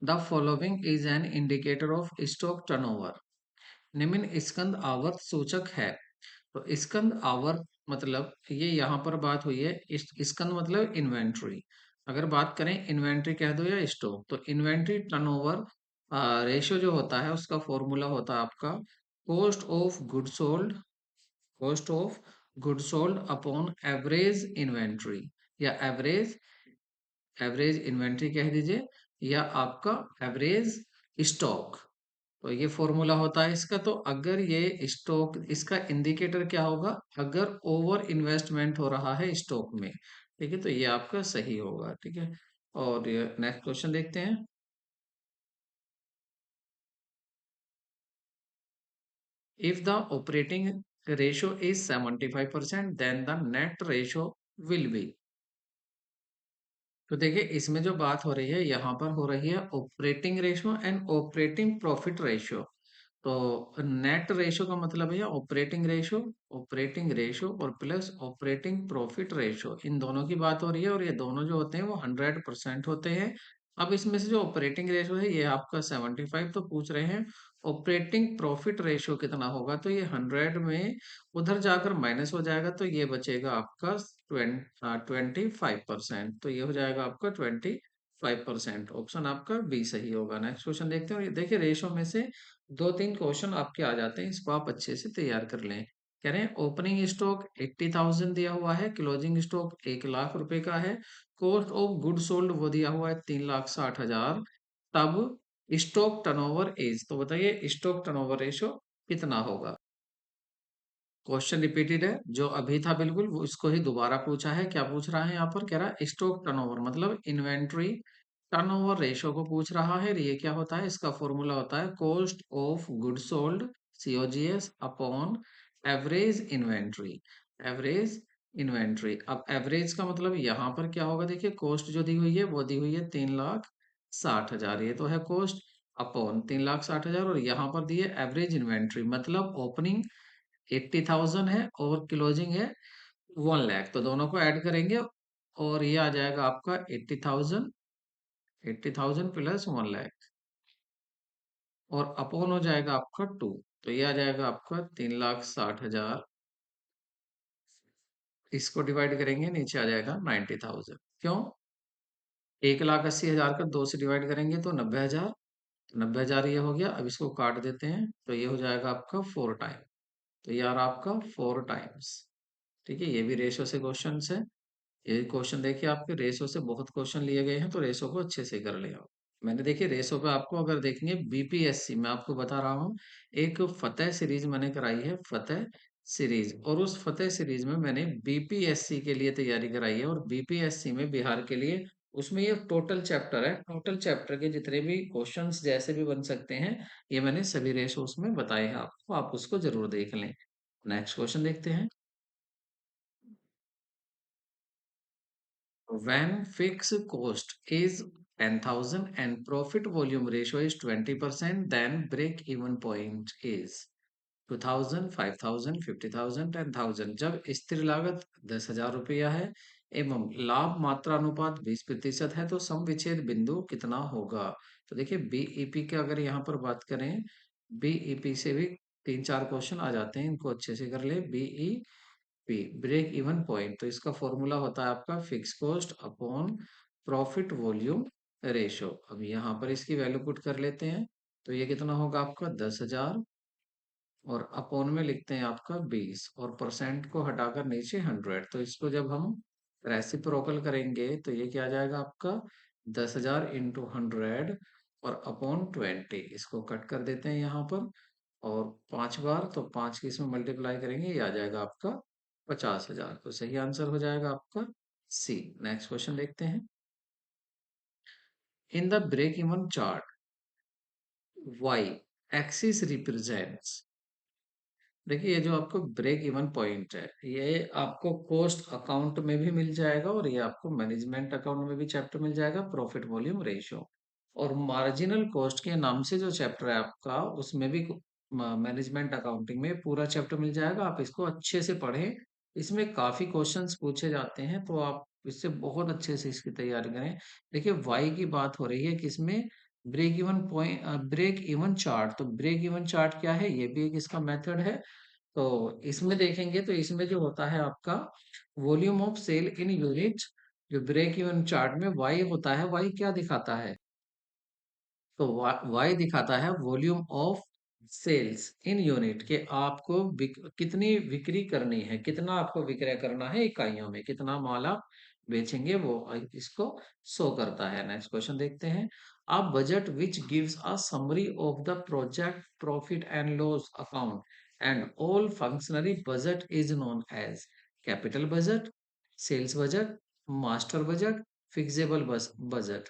the following is an indicator of stock turnover. निम्न स्कंद आवर्त सूचक है। तो स्कंद आवर्त मतलब ये यहाँ पर बात हुई है, स्कंद मतलब इन्वेंट्री। अगर बात करें इन्वेंट्री कह दो या स्टॉक, तो इन्वेंट्री टर्नओवर रेशियो जो होता है उसका फॉर्मूला होता है आपका cost of good sold, cost of good sold upon average inventory, या एवरेज, एवरेज इन्वेंट्री कह दीजिए, या आपका एवरेज स्टॉक। तो ये फॉर्मूला होता है इसका। तो अगर ये स्टॉक, इसका इंडिकेटर क्या होगा, अगर ओवर इन्वेस्टमेंट हो रहा है स्टॉक में, ठीक है, तो ये आपका सही होगा। ठीक है, और नेक्स्ट क्वेश्चन देखते हैं। If the operating ratio is 75%, then the net ratio will be. तो देखिए इसमें जो बात हो रही है, यहाँ पर हो रही है operating ratio and operating profit ratio. तो नेट रेशियो का मतलब है ऑपरेटिंग रेशियो, ऑपरेटिंग रेशियो और प्लस ऑपरेटिंग प्रॉफिट रेशियो, इन दोनों की बात हो रही है, और ये दोनों जो होते हैं वो 100% होते हैं। अब इसमें से जो ऑपरेटिंग रेशियो है ये आपका 75, तो पूछ रहे हैं ऑपरेटिंग प्रॉफिट रेशियो कितना होगा, तो ये 100 में उधर जाकर माइनस हो जाएगा, तो ये बचेगा आपका 25%, तो ये हो जाएगा आपका 25%। ऑप्शन आपका बी सही होगा। नेक्स्ट क्वेश्चन देखते हैं। ये देखिए रेशो में से दो तीन क्वेश्चन आपके आ जाते हैं, इसको आप अच्छे से तैयार कर लें। कह रहे हैं ओपनिंग स्टॉक 80,000 दिया हुआ है, क्लोजिंग स्टॉक 1 लाख रुपए का है, कॉस्ट ऑफ गुड सोल्ड वो दिया हुआ है 3,60,000, तब स्टॉक टर्नओवर एज, तो बताइए स्टॉक टर्नओवर रेशो कितना होगा। क्वेश्चन रिपीटेड है, जो अभी था बिल्कुल वो इसको ही दोबारा पूछा है। क्या पूछ रहा है यहाँ पर, कह रहा है स्टॉक टर्नओवर मतलब इन्वेंट्री टर्नओवर रेशियो को पूछ रहा है। ये क्या होता है, इसका फॉर्मूला होता है cost of good sold, COGS, upon average inventory, average inventory. अब एवरेज का मतलब यहाँ पर क्या होगा, देखिए कॉस्ट जो दी हुई है वो दी हुई है 3,60,000, ये तो है कॉस्ट। अपॉन 3,60,000 और यहाँ पर दिए एवरेज इन्वेंट्री, मतलब ओपनिंग 80,000 है और क्लोजिंग है 1 लाख, तो दोनों को ऐड करेंगे और ये आ जाएगा आपका 80,000, 80,000 प्लस 1 लाख और अपॉन हो जाएगा आपका 2, तो ये आ जाएगा आपका 3,60,000। इसको डिवाइड करेंगे, नीचे आ जाएगा 90,000। क्यों? 1,80,000 का 2 से डिवाइड करेंगे तो 90,000, 90,000 ये हो गया। अब इसको काट देते हैं तो ये हो जाएगा आपका 4 टाइम, तो ये आ रहा आपका 4 टाइम्स। ठीक है, ये भी रेशो से क्वेश्चन है। ये क्वेश्चन देखिए, आपके रेशो से बहुत क्वेश्चन लिए गए हैं, तो रेशो को अच्छे से कर ले आप। मैंने देखिए रेशो पे आपको अगर देखेंगे बीपीएससी, मैं आपको बता रहा हूँ, एक फतेह सीरीज मैंने कराई है, फतेह सीरीज, और उस फतेह सीरीज में मैंने बीपीएससी के लिए तैयारी कराई है, और बीपीएससी में बिहार के लिए उसमें ये टोटल चैप्टर है, टोटल चैप्टर के जितने भी क्वेश्चंस जैसे भी बन सकते हैं, ये मैंने सभी रेशो उसमें बताए हैं आपको, आप उसको जरूर देख लें। नेक्स्ट क्वेश्चन देखते हैं। When fixed cost is 10,000 and profit volume ratio is 20%, then break even point is 2,000, 5,000, 50,000, 10,000। जब स्थिर लागत 10,000 रुपया है एवं लाभ मात्रा अनुपात 20% है, तो सम विच्छेद बिंदु कितना होगा? तो देखिए बीईपी के अगर यहाँ पर बात करें, बीईपी से भी 3-4 क्वेश्चन आ जाते हैं, इनको अच्छे से कर ले। B E P, break even point, तो इसका फॉर्मूला होता है आपका fix cost upon profit volume ratio. अब यहाँ पर इसकी वैल्यू पुट कर लेते हैं, तो ये कितना होगा आपका 10,000 और अपॉन में लिखते हैं आपका 20 और परसेंट को हटाकर नीचे 100, तो इसको जब हम रेसिप्रोकल करेंगे तो ये क्या आ जाएगा आपका 10,000 इंटू 100 और अपॉन 20, इसको कट कर देते हैं यहाँ पर, और 5 बार, तो 5 की इसमें मल्टीप्लाई करेंगे, ये आ जाएगा आपका 50,000, तो सही आंसर हो जाएगा आपका सी। नेक्स्ट क्वेश्चन देखते हैं। In the break even chart Y axis represents, देखिए ये जो आपको ब्रेक इवन पॉइंट है, ये आपको कॉस्ट अकाउंट में भी मिल जाएगा और ये आपको मैनेजमेंट अकाउंट में भी चैप्टर मिल जाएगा, प्रॉफिट वॉल्यूम रेशियो। और मार्जिनल कॉस्ट के नाम से जो चैप्टर है आपका, उसमें भी मैनेजमेंट अकाउंटिंग में पूरा चैप्टर मिल जाएगा, आप इसको अच्छे से पढ़ें। इसमें काफी क्वेश्चंस पूछे जाते हैं, तो आप इससे बहुत अच्छे से इसकी तैयारी करें। देखिए वाई की बात हो रही है किसमें, break even point, break even chart, तो ब्रेक इवन चार्ट क्या है, ये भी एक इसका मेथड है। तो इसमें देखेंगे तो इसमें जो होता है आपका volume of sale in unit, जो ब्रेक इवन चार्ट में वाई होता है, वाई क्या दिखाता है, तो वाई दिखाता है volume of sales in unit, के आपको कितनी बिक्री करनी है, कितना आपको विक्रय करना है इकाइयों में, कितना माल आप बेचेंगे, वो इसको शो करता है। नेक्स्ट क्वेश्चन देखते हैं। A budget which gives a summary of the project profit and loss account and all functionary budget is known as capital budget, sales budget, master budget, fixable budget.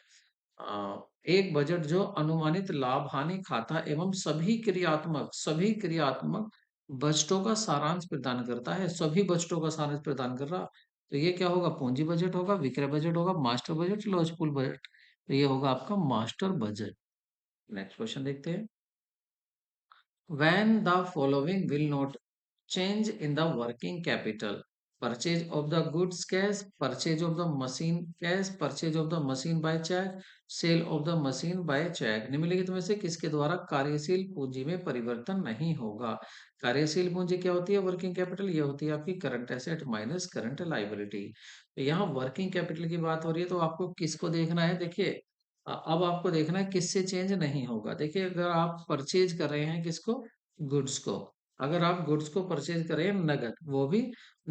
एक budget जो अनुमानित लाभ हानि खाता एवं सभी क्रियात्मक बजटों का सारांश प्रदान करता है, सभी बजटों का सारांश प्रदान कर रहा, तो ये क्या होगा, पूंजी बजट होगा, विक्रय बजट होगा, मास्टर बजट, लॉजफुल बजट, तो ये होगा आपका मास्टर बजट। नेक्स्ट क्वेश्चन देखते हैं। When the following will not change in the working capital: purchase of the goods cash, purchase of the machine cash, purchase of the machine by check, sale of the machine by check, निम्नलिखित में से किसके द्वारा कार्यशील पूंजी में परिवर्तन नहीं होगा? कार्यशील पूंजी क्या होती है, वर्किंग कैपिटल, ये होती है आपकी current asset minus current liability. तो यहाँ वर्किंग कैपिटल की बात हो रही है, तो आपको किसको देखना है, देखिए अब आपको देखना है किससे चेंज नहीं होगा। देखिए अगर आप परचेज कर रहे हैं किसको, गुड्स को, अगर आप गुड्स को परचेज करें नगद, वो भी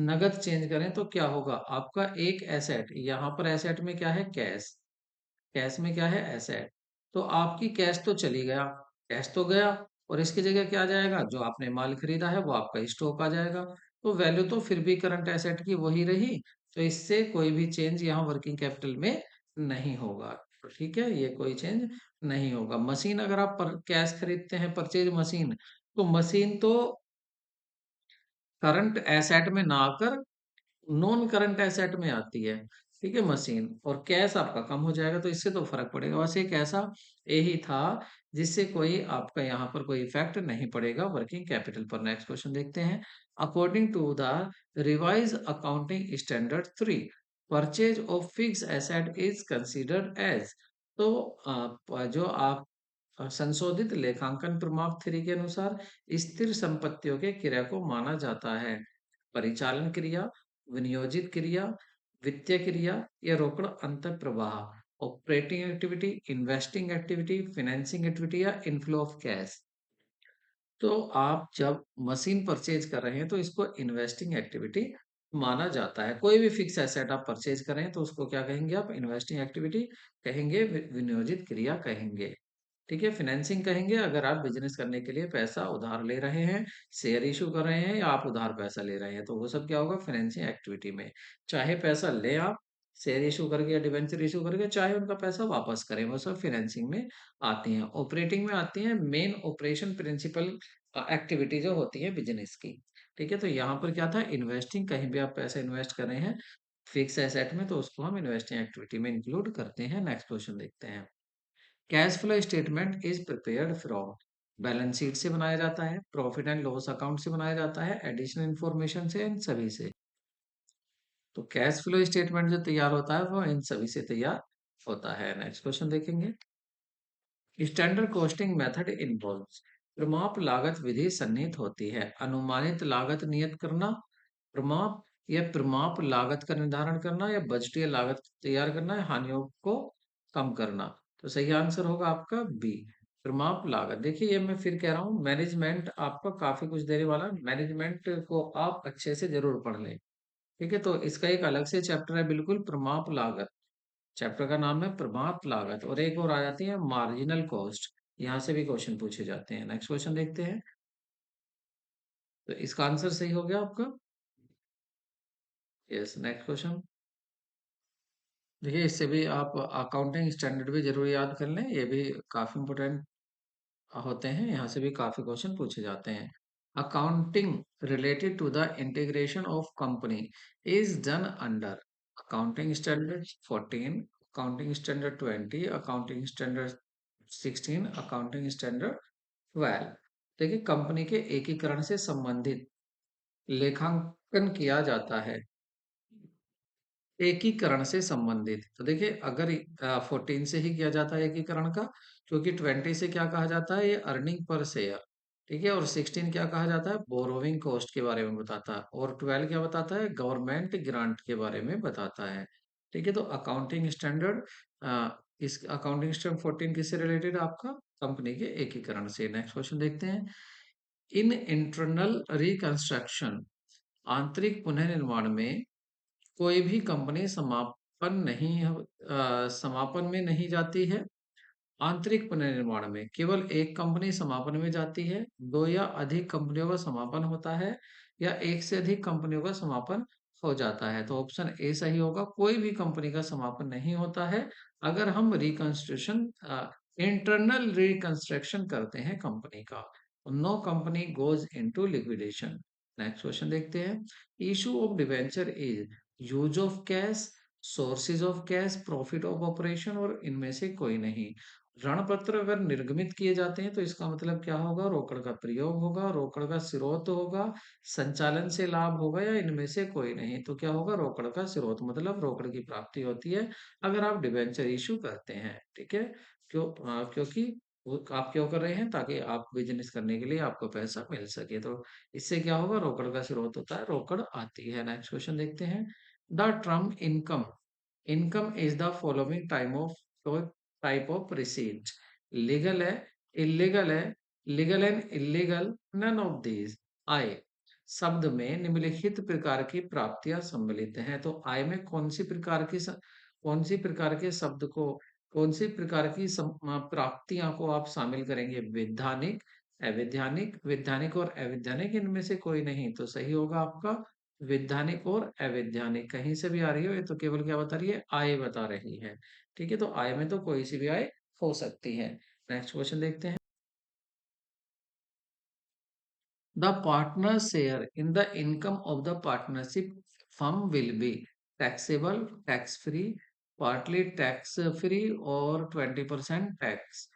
नगद चेंज करें, तो क्या होगा आपका एक एसेट, यहाँ पर एसेट में क्या है, कैश, कैश में क्या है, एसेट, तो आपकी कैश तो चली गया, कैश तो गया, और इसकी जगह क्या आ जाएगा, जो आपने माल खरीदा है वो आपका स्टॉक आ जाएगा, तो वैल्यू तो फिर भी करंट एसेट की वही रही, तो इससे कोई भी चेंज यहाँ वर्किंग कैपिटल में नहीं होगा। तो ठीक है, ये कोई चेंज नहीं होगा। मशीन अगर आप कैश खरीदते हैं, परचेज मशीन, तो मशीन तो करंट एसेट में ना आकर नॉन करंट एसेट में आती है। ठीक है, मशीन और कैश आपका कम हो जाएगा तो इससे तो फर्क पड़ेगा। बस एक ऐसा यही था जिससे कोई आपका यहाँ पर कोई इफेक्ट नहीं पड़ेगा वर्किंग कैपिटल पर। नेक्स्ट क्वेश्चन देखते हैं। According to the revise accounting standard 3 purchase of fix asset is considered as. तो जो आप संशोधित लेखांकन प्रमाण 3 के अनुसार स्थिर संपत्तियों के क्रिया को माना जाता है परिचालन क्रिया, विनियोजित क्रिया, वित्तीय क्रिया या रोकड़ अंत प्रवाह, operating activity, investing activity, financing activity या इनफ्लो ऑफ कैश। तो आप जब मशीन परचेज कर रहे हैं तो इसको इन्वेस्टिंग एक्टिविटी माना जाता है। कोई भी फिक्स एसेट आप परचेज कर रहे हैं तो उसको क्या कहेंगे आप? इन्वेस्टिंग एक्टिविटी कहेंगे, विनियोजित क्रिया कहेंगे। ठीक है, फाइनेंसिंग कहेंगे अगर आप बिजनेस करने के लिए पैसा उधार ले रहे हैं, शेयर इशू कर रहे हैं या आप उधार पैसा ले रहे हैं तो वो सब क्या होगा? फाइनेंसिंग एक्टिविटी में। चाहे पैसा ले आप शेयर इशू करके या डिवेंचर इशू करके, चाहे उनका पैसा वापस करें, वो सब फाइनेंसिंग में आती हैं। ऑपरेटिंग में आती हैं मेन ऑपरेशन प्रिंसिपल एक्टिविटी जो होती है बिजनेस की। ठीक है, तो यहाँ पर क्या था? इन्वेस्टिंग, कहीं भी आप पैसा इन्वेस्ट कर रहे हैं फिक्स एसेट में तो उसको हम इन्वेस्टिंग एक्टिविटी में इंक्लूड करते हैं। नेक्स्ट क्वेश्चन देखते हैं। Cash flow statement is prepared from. Balance sheet से बनाया जाता है, प्रॉफिट एंड लॉस अकाउंट से बनाया जाता है, एडिशनल इंफॉर्मेशन से, इन सभी से। तो कैश फ्लो स्टेटमेंट जो तैयार होता है वो इन सभी से तैयार होता है। नेक्स्ट क्वेश्चन देखेंगे। Standard costing method involves. प्रमाप लागत विधि सन्निहित होती है। अनुमानित लागत नियत करना, प्रमाप या प्रमाप लागत का निर्धारण करना या बजटीय लागत तैयार करना या हानियों को कम करना। तो सही आंसर होगा आपका बी, प्रमाप लागत। देखिए ये मैं फिर कह रहा हूँ, मैनेजमेंट आपका काफी कुछ देने वाला है, मैनेजमेंट को आप अच्छे से जरूर पढ़ लें। ठीक है, तो इसका एक अलग से चैप्टर है बिल्कुल, प्रमाप लागत। चैप्टर का नाम है प्रभात लागत। और एक और आ जाती है मार्जिनल कॉस्ट, यहाँ से भी क्वेश्चन पूछे जाते हैं। नेक्स्ट क्वेश्चन देखते हैं। तो इसका आंसर सही हो गया आपका। Yes, next question. देखिए इससे भी आप अकाउंटिंग स्टैंडर्ड भी जरूर याद कर लें, ये भी काफी इंपॉर्टेंट होते हैं, यहाँ से भी काफी क्वेश्चन पूछे जाते हैं। Accounting related to the integration of company is done under accounting standard 14, accounting standard 20, accounting standard 16, accounting standard 12। देखिए कंपनी के एकीकरण से संबंधित लेखांकन किया जाता है। एकीकरण से संबंधित तो देखिए अगर 14 से ही किया जाता है एकीकरण का, क्योंकि 20 से क्या कहा जाता है? ये अर्निंग पर शेयर। ठीक है, और 16 क्या कहा जाता है? बोरोविंग कॉस्ट के बारे में बताता है। और 12 क्या बताता है? गवर्नमेंट ग्रांट के बारे में बताता है। ठीक है, तो अकाउंटिंग स्टैंडर्ड इस अकाउंटिंग स्टैंडर्ड 14 किससे रिलेटेड? आपका कंपनी के एकीकरण से। नेक्स्ट क्वेश्चन देखते हैं। इन इंटरनल रिकंस्ट्रक्शन, आंतरिक पुनर्निर्माण में कोई भी कंपनी समापन में नहीं जाती है। आंतरिक पुनर्निर्माण में केवल एक कंपनी समापन में जाती है, दो या अधिक कंपनियों का समापन होता है, या एक से अधिक कंपनियों का समापन हो जाता है। तो ऑप्शन ए सही होगा, कोई भी कंपनी का समापन नहीं होता है अगर हम रिकंस्ट्रक्शन इंटरनल रिकंस्ट्रक्शन करते हैं कंपनी का। No company goes into liquidation. Next question देखते हैं। Issue of debenture is use of cash, sources of cash, profit of operation और इनमें से कोई नहीं। ऋण पत्र अगर निर्गमित किए जाते हैं तो इसका मतलब क्या होगा? रोकड़ का प्रयोग होगा, रोकड़ का स्रोत होगा, संचालन से लाभ होगा या इनमें से कोई नहीं। तो क्या होगा? रोकड़ का स्रोत, मतलब रोकड़ की प्राप्ति होती है अगर आप डिबेंचर इशू करते हैं। ठीक है, क्योंकि आप क्यों कर रहे हैं? ताकि आप बिजनेस करने के लिए आपको पैसा मिल सके। तो इससे क्या होगा? रोकड़ का स्रोत होता है, रोकड़ आती है। नेक्स्ट क्वेश्चन देखते हैं। The term income, income is the following type of receipt. Legal है, इलीगल है, legal and illegal, none of these. आय शब्द में निम्नलिखित प्रकार की प्राप्तियां सम्मिलित हैं। तो आय में कौन सी प्रकार के शब्द को, कौन सी प्रकार की प्राप्तियां को आप शामिल करेंगे? विधानिक, अवैधानिक, वैधानिक और अवैधानिक, इनमें से कोई नहीं। तो सही होगा आपका वैधानिक और अवैधानिक। कहीं से भी आ रही हो, ये तो केवल क्या बता रही है? आय बता रही है। ठीक है, तो आय में तो कोई सी भी आय हो सकती है। नेक्स्ट क्वेश्चन देखते हैं। The partner share in the income of the partnership firm will be. Taxable, tax free, partly tax free और 20% टैक्स।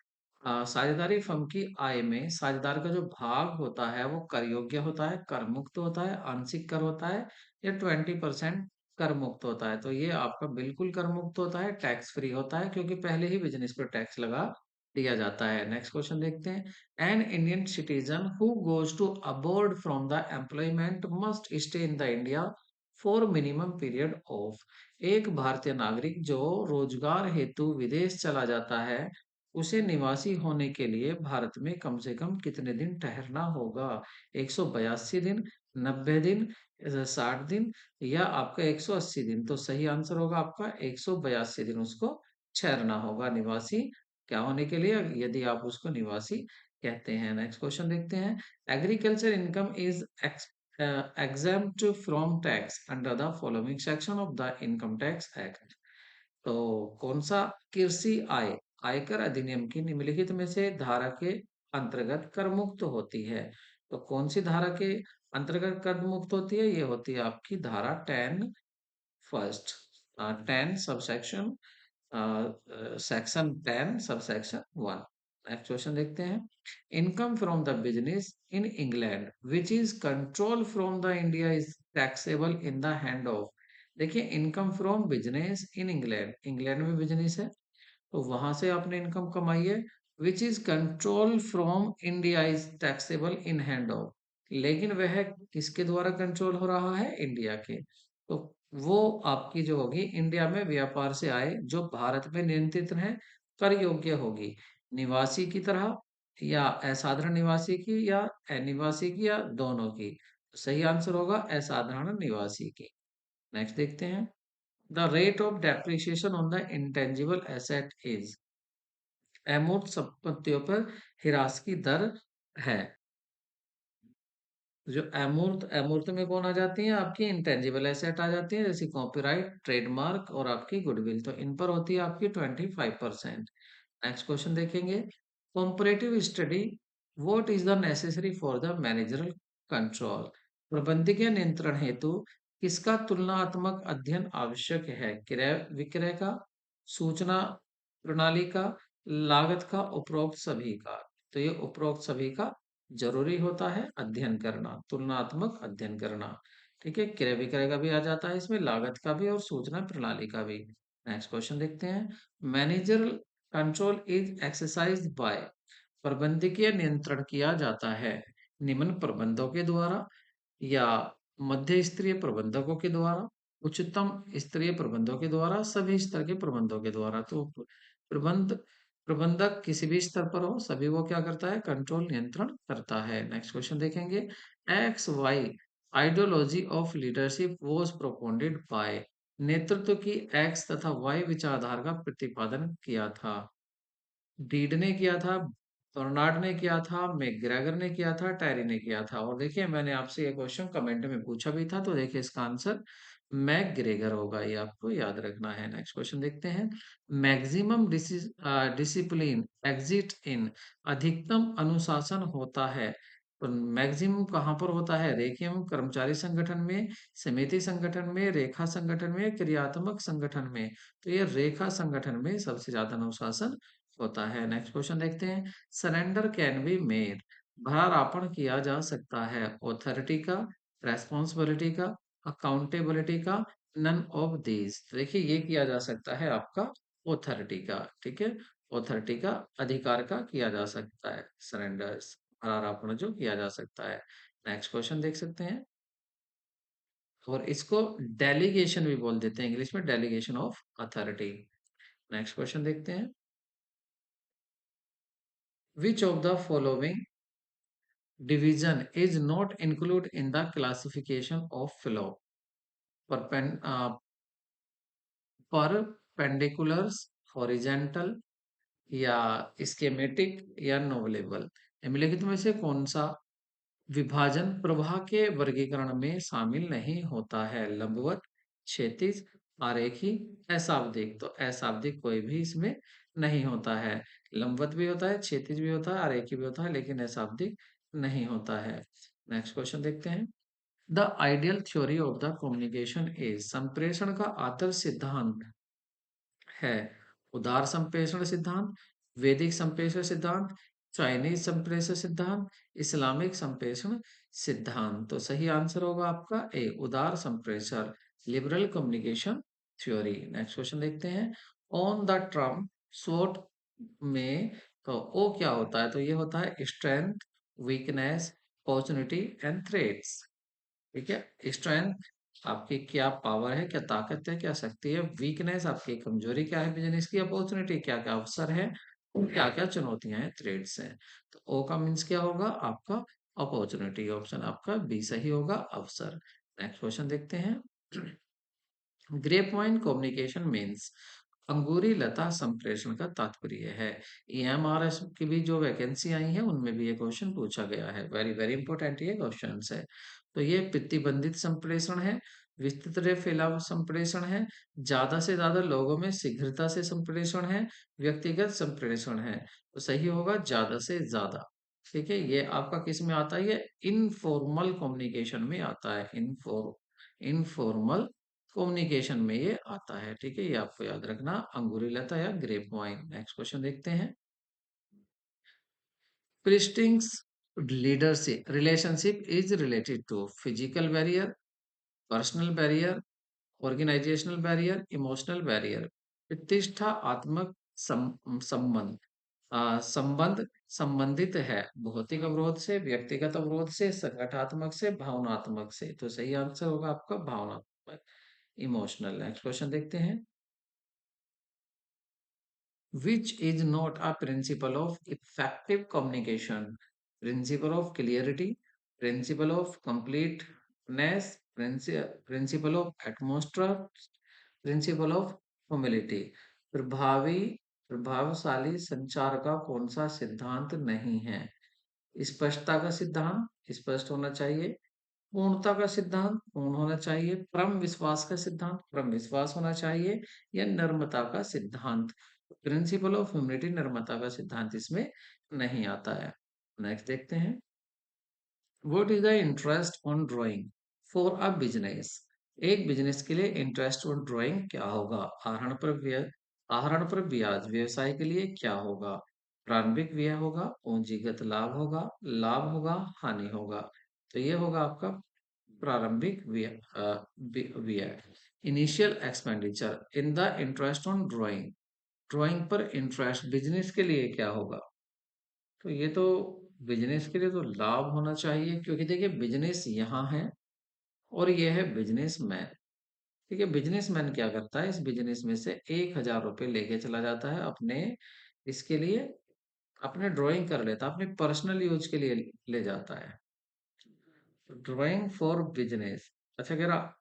साझेदारी फर्म की आय में साझेदार का जो भाग होता है वो कर योग्य होता है, कर मुक्त होता है, आंशिक कर होता है या 20% कर मुक्त होता है। तो ये आपका बिल्कुल कर मुक्त होता है, टैक्स फ्री होता है क्योंकि पहले ही बिजनेस पर टैक्स लगा दिया जाता है। नेक्स्ट क्वेश्चन देखते हैं। An Indian citizen who goes to abroad from the employment must stay in the India for minimum period of. एक भारतीय नागरिक जो रोजगार हेतु विदेश चला जाता है उसे निवासी होने के लिए भारत में कम से कम कितने दिन ठहरना होगा? 182 दिन, 90 दिन, 60 दिन या आपका 180 दिन। तो सही आंसर होगा आपका 182 दिन उसको ठहरना होगा निवासी क्या होने के लिए, यदि आप उसको निवासी कहते हैं। नेक्स्ट क्वेश्चन देखते हैं। Agriculture income is exempt from tax under the following section of the Income Tax Act। तो कौन सा कृषि आय आयकर अधिनियम की निम्नलिखित में से धारा के अंतर्गत कर मुक्त होती है? तो कौन सी धारा के अंतर्गत कर मुक्त होती है? ये होती है आपकी धारा 10 first, 10 subsection, section 10 subsection 1। Next question देखते हैं। Income from the business in England which is control from the India is taxable in the hand of. देखिए income from business in England, England में बिजनेस है तो वहां से आपने income कमाई है। Which is control from India is taxable in hand of, लेकिन वह किसके द्वारा कंट्रोल हो रहा है? इंडिया के। तो वो आपकी जो होगी इंडिया में व्यापार से आए जो भारत में नियंत्रित है कर योग्य होगी, निवासी की तरह या असाधारण निवासी की या अनिवासी की या दोनों की। तो सही आंसर होगा असाधारण निवासी की। नेक्स्ट देखते हैं। The rate of depreciation on the intangible asset is, अमूर्त संपत्तियों पर ह्रास की दर है। जो अमूर्त, अमूर्त में कौन आ जाती है? आपकी इंटेंजिबल एसेट आ जाती है जैसे कॉपीराइट, ट्रेडमार्क और आपकी गुडविल। तो इन पर होती है आपकी 25%। नेक्स्ट क्वेश्चन देखेंगे। Comparative study, what is the necessary for the managerial control. प्रबंधकीय नियंत्रण हेतु किसका तुलनात्मक अध्ययन आवश्यक है? क्रय विक्रय का, सूचना प्रणाली का, लागत का, उपरोक्त सभी का। तो ये उपरोक्त सभी का जरूरी होता है अध्ययन करना, तुलनात्मक अध्ययन करना। ठीक है, क्रय विक्रय का भी आ जाता है इसमें, लागत का भी और सूचना प्रणाली का भी। नेक्स्ट क्वेश्चन देखते हैं। Managerial control is exercise by, प्रबंधकीय नियंत्रण किया जाता है निम्न प्रबंधों के द्वारा या मध्य स्तरीय प्रबंधकों के द्वारा, उच्चतम स्तरीय प्रबंधों के द्वारा, सभी स्तर के प्रबंधों के द्वारा। तो प्रबंध प्रबंधक किसी भी स्तर पर हो सभी वो क्या करता है? कंट्रोल नियंत्रण करता है। नेक्स्ट क्वेश्चन देखेंगे। X Y ideology of leadership was propounded by, नेतृत्व की एक्स तथा वाई विचारधारा का प्रतिपादन किया था। डीड ने किया था, बर्नार्ड ने किया था, मैकग्रेगर ने किया था, टैरी ने किया था। और देखिए मैंने आपसे ये क्वेश्चन कमेंट में पूछा भी था तो देखिए इसका आंसर मैकग्रेगर होगा, ये आपको याद रखना है। नेक्स्ट क्वेश्चन देखते हैं। मैक्सिमम डिसिप्लिन एग्जिट इन, अधिकतम अनुशासन होता है तो मैक्सिमम कहाँ पर होता है? रेखीय कर्मचारी संगठन में, समिति संगठन में, रेखा संगठन में, क्रियात्मक संगठन में। तो ये रेखा संगठन में सबसे ज्यादा अनुशासन होता है। नेक्स्ट क्वेश्चन देखते हैं। सरेंडर कैन बी मेड, भरारापण किया जा सकता है ऑथोरिटी का, रेस्पॉन्सिबिलिटी का, अकाउंटेबिलिटी का, नन ऑफ दीज। देखिए ये किया जा सकता है आपका ऑथोरिटी का। ठीक है, ऑथोरिटी का, अधिकार का किया जा सकता है सरेंडर, भरारापण जो किया जा सकता है। नेक्स्ट क्वेश्चन देख सकते हैं। और इसको डेलीगेशन भी बोल देते हैं इंग्लिश में, delegation of authority. Next question देखते हैं। Which of the following division is not included in the classification of flow? Perpen, uh, perpendiculars, horizontal या स्केमेटिक या नोबलेबल। निम्नलिखित में से कौन सा विभाजन प्रवाह के वर्गीकरण में शामिल नहीं होता है? लंबवत, क्षैतिज, आरेखी, अशाब्दिक। तो अशाब्दिक कोई भी इसमें नहीं होता है। लंबवत भी होता है, क्षैतिज भी होता है, आरेखी भी होता है, लेकिन अशाब्दिक नहीं होता है। नेक्स्ट क्वेश्चन देखते हैं। The ideal theory of the communication is, संप्रेषण का आदर्श सिद्धांत है उदार संप्रेषण सिद्धांत, वैदिक संप्रेषण सिद्धांत, चाइनीज संप्रेषण सिद्धांत, इस्लामिक संप्रेषण सिद्धांत। तो सही आंसर होगा आपका ए, उदार संप्रेषण, liberal communication theory. Next question देखते हैं। ऑन द ट्रम्प शॉर्ट में तो ओ क्या होता है? तो ये होता है strength, weakness, opportunity and threats. ठीक है, स्ट्रेंथ आपकी क्या पावर है, क्या ताकत है, क्या शक्ति है। वीकनेस आपकी कमजोरी क्या है बिजनेस की। अपॉर्चुनिटी क्या क्या अवसर है, क्या क्या चुनौतियां हैं, थ्रेड्स हैं। तो ओ का मीन्स क्या होगा आपका? अपॉर्चुनिटी। ऑप्शन आपका बी सही होगा, अवसर। नेक्स्ट क्वेश्चन देखते हैं। ग्रेप वाइन कम्युनिकेशन मीन्स, अंगूरी लता संप्रेषण का तात्पर्य है। ईएमआरएस की भी जो वैकेंसी आई है उनमें भी ये क्वेश्चन पूछा गया है। वेरी वेरी इंपॉर्टेंट ये क्वेश्चन है। तो ये प्रतिबंधित संप्रेषण है, विस्तृत फैलाव संप्रेषण है, ज्यादा से ज्यादा लोगों में शीघ्रता से संप्रेषण है, व्यक्तिगत संप्रेषण है। तो सही होगा ज्यादा से ज्यादा। ठीक है, ये आपका किस में आता है? ये इनफॉर्मल कम्युनिकेशन में आता है। इनफॉर्मल कम्युनिकेशन में ये आता है। ठीक है, ये आपको याद रखना, अंगूरी लता या ग्रेप वाइन। नेक्स्ट क्वेश्चन देखते हैं। Prestigious leadership relationship is related to physical barrier, personal barrier, organisational barrier, emotional barrier. प्रतिष्ठात्मक संबंध संबंध संबंधित है भौतिक अवरोध से, व्यक्तिगत अवरोध से, संगठनात्मक से, भावनात्मक से। तो सही आंसर होगा आपका भावनात्मक, इमोशनल। नेक्स्ट क्वेश्चन देखते हैं। which is not a principle of effective communication? Principle of clarity, principle of completeness, principle of atmosphere, principle of humility। प्रभावी प्रभावशाली संचार का कौन सा सिद्धांत नहीं है? स्पष्टता का सिद्धांत, स्पष्ट होना चाहिए। पूर्णता का सिद्धांत, पूर्ण होना चाहिए। परम विश्वास का सिद्धांत, परम विश्वास होना चाहिए। या नर्मता का सिद्धांत, प्रिंसिपल ऑफ ह्यूमिलिटी, नर्मता का सिद्धांत इसमें नहीं आता है। नेक्स्ट देखते हैं। What is the interest on drawing for a business? एक बिजनेस के लिए इंटरेस्ट ऑन ड्राइंग क्या होगा? आहरण पर ब्याज व्यवसाय के लिए क्या होगा? प्रारंभिक व्यय होगा, पूंजीगत लाभ होगा, लाभ होगा, हानि होगा। तो ये होगा आपका प्रारंभिक व्यय। Initial expenditure in the interest on drawing, drawing पर इंटरेस्ट बिजनेस के लिए क्या होगा? तो ये तो बिजनेस के लिए तो लाभ होना चाहिए, क्योंकि देखिए बिजनेस यहाँ है और ये है बिजनेसमैन। ठीक है, बिजनेसमैन क्या करता है? इस बिजनेस में से 1,000 रुपये लेके चला जाता है अपने, इसके लिए अपने ड्राइंग कर लेता है, अपने पर्सनल यूज के लिए ले जाता है। Drawing for business. अच्छा, कह रहा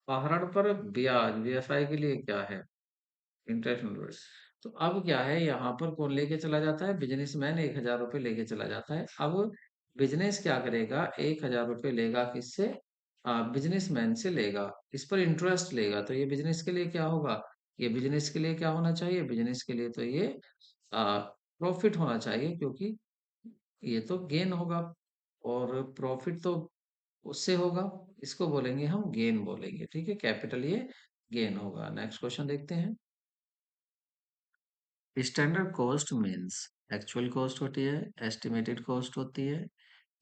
आहरण पर ब्याज व्यवसाय के लिए क्या है? Interest invest. तो अब क्या है, यहाँ पर कौन लेके चला जाता है? बिजनेसमैन 1,000 रुपये लेके चला जाता है। अब बिजनेस क्या करेगा? 1,000 रुपये लेगा किससे? बिजनेसमैन से लेगा, इस पर इंटरेस्ट लेगा। तो ये बिजनेस के लिए क्या होगा? ये बिजनेस के लिए क्या होना चाहिए? बिजनेस के लिए तो ये प्रॉफिट होना चाहिए, क्योंकि ये तो गेन होगा और प्रॉफिट तो उससे होगा। इसको बोलेंगे हम गेन बोलेंगे। ठीक है, कैपिटल ये गेन होगा। नेक्स्ट क्वेश्चन देखते हैं। Standard cost means, actual cost होती है, एस्टिमेटेड कॉस्ट होती है,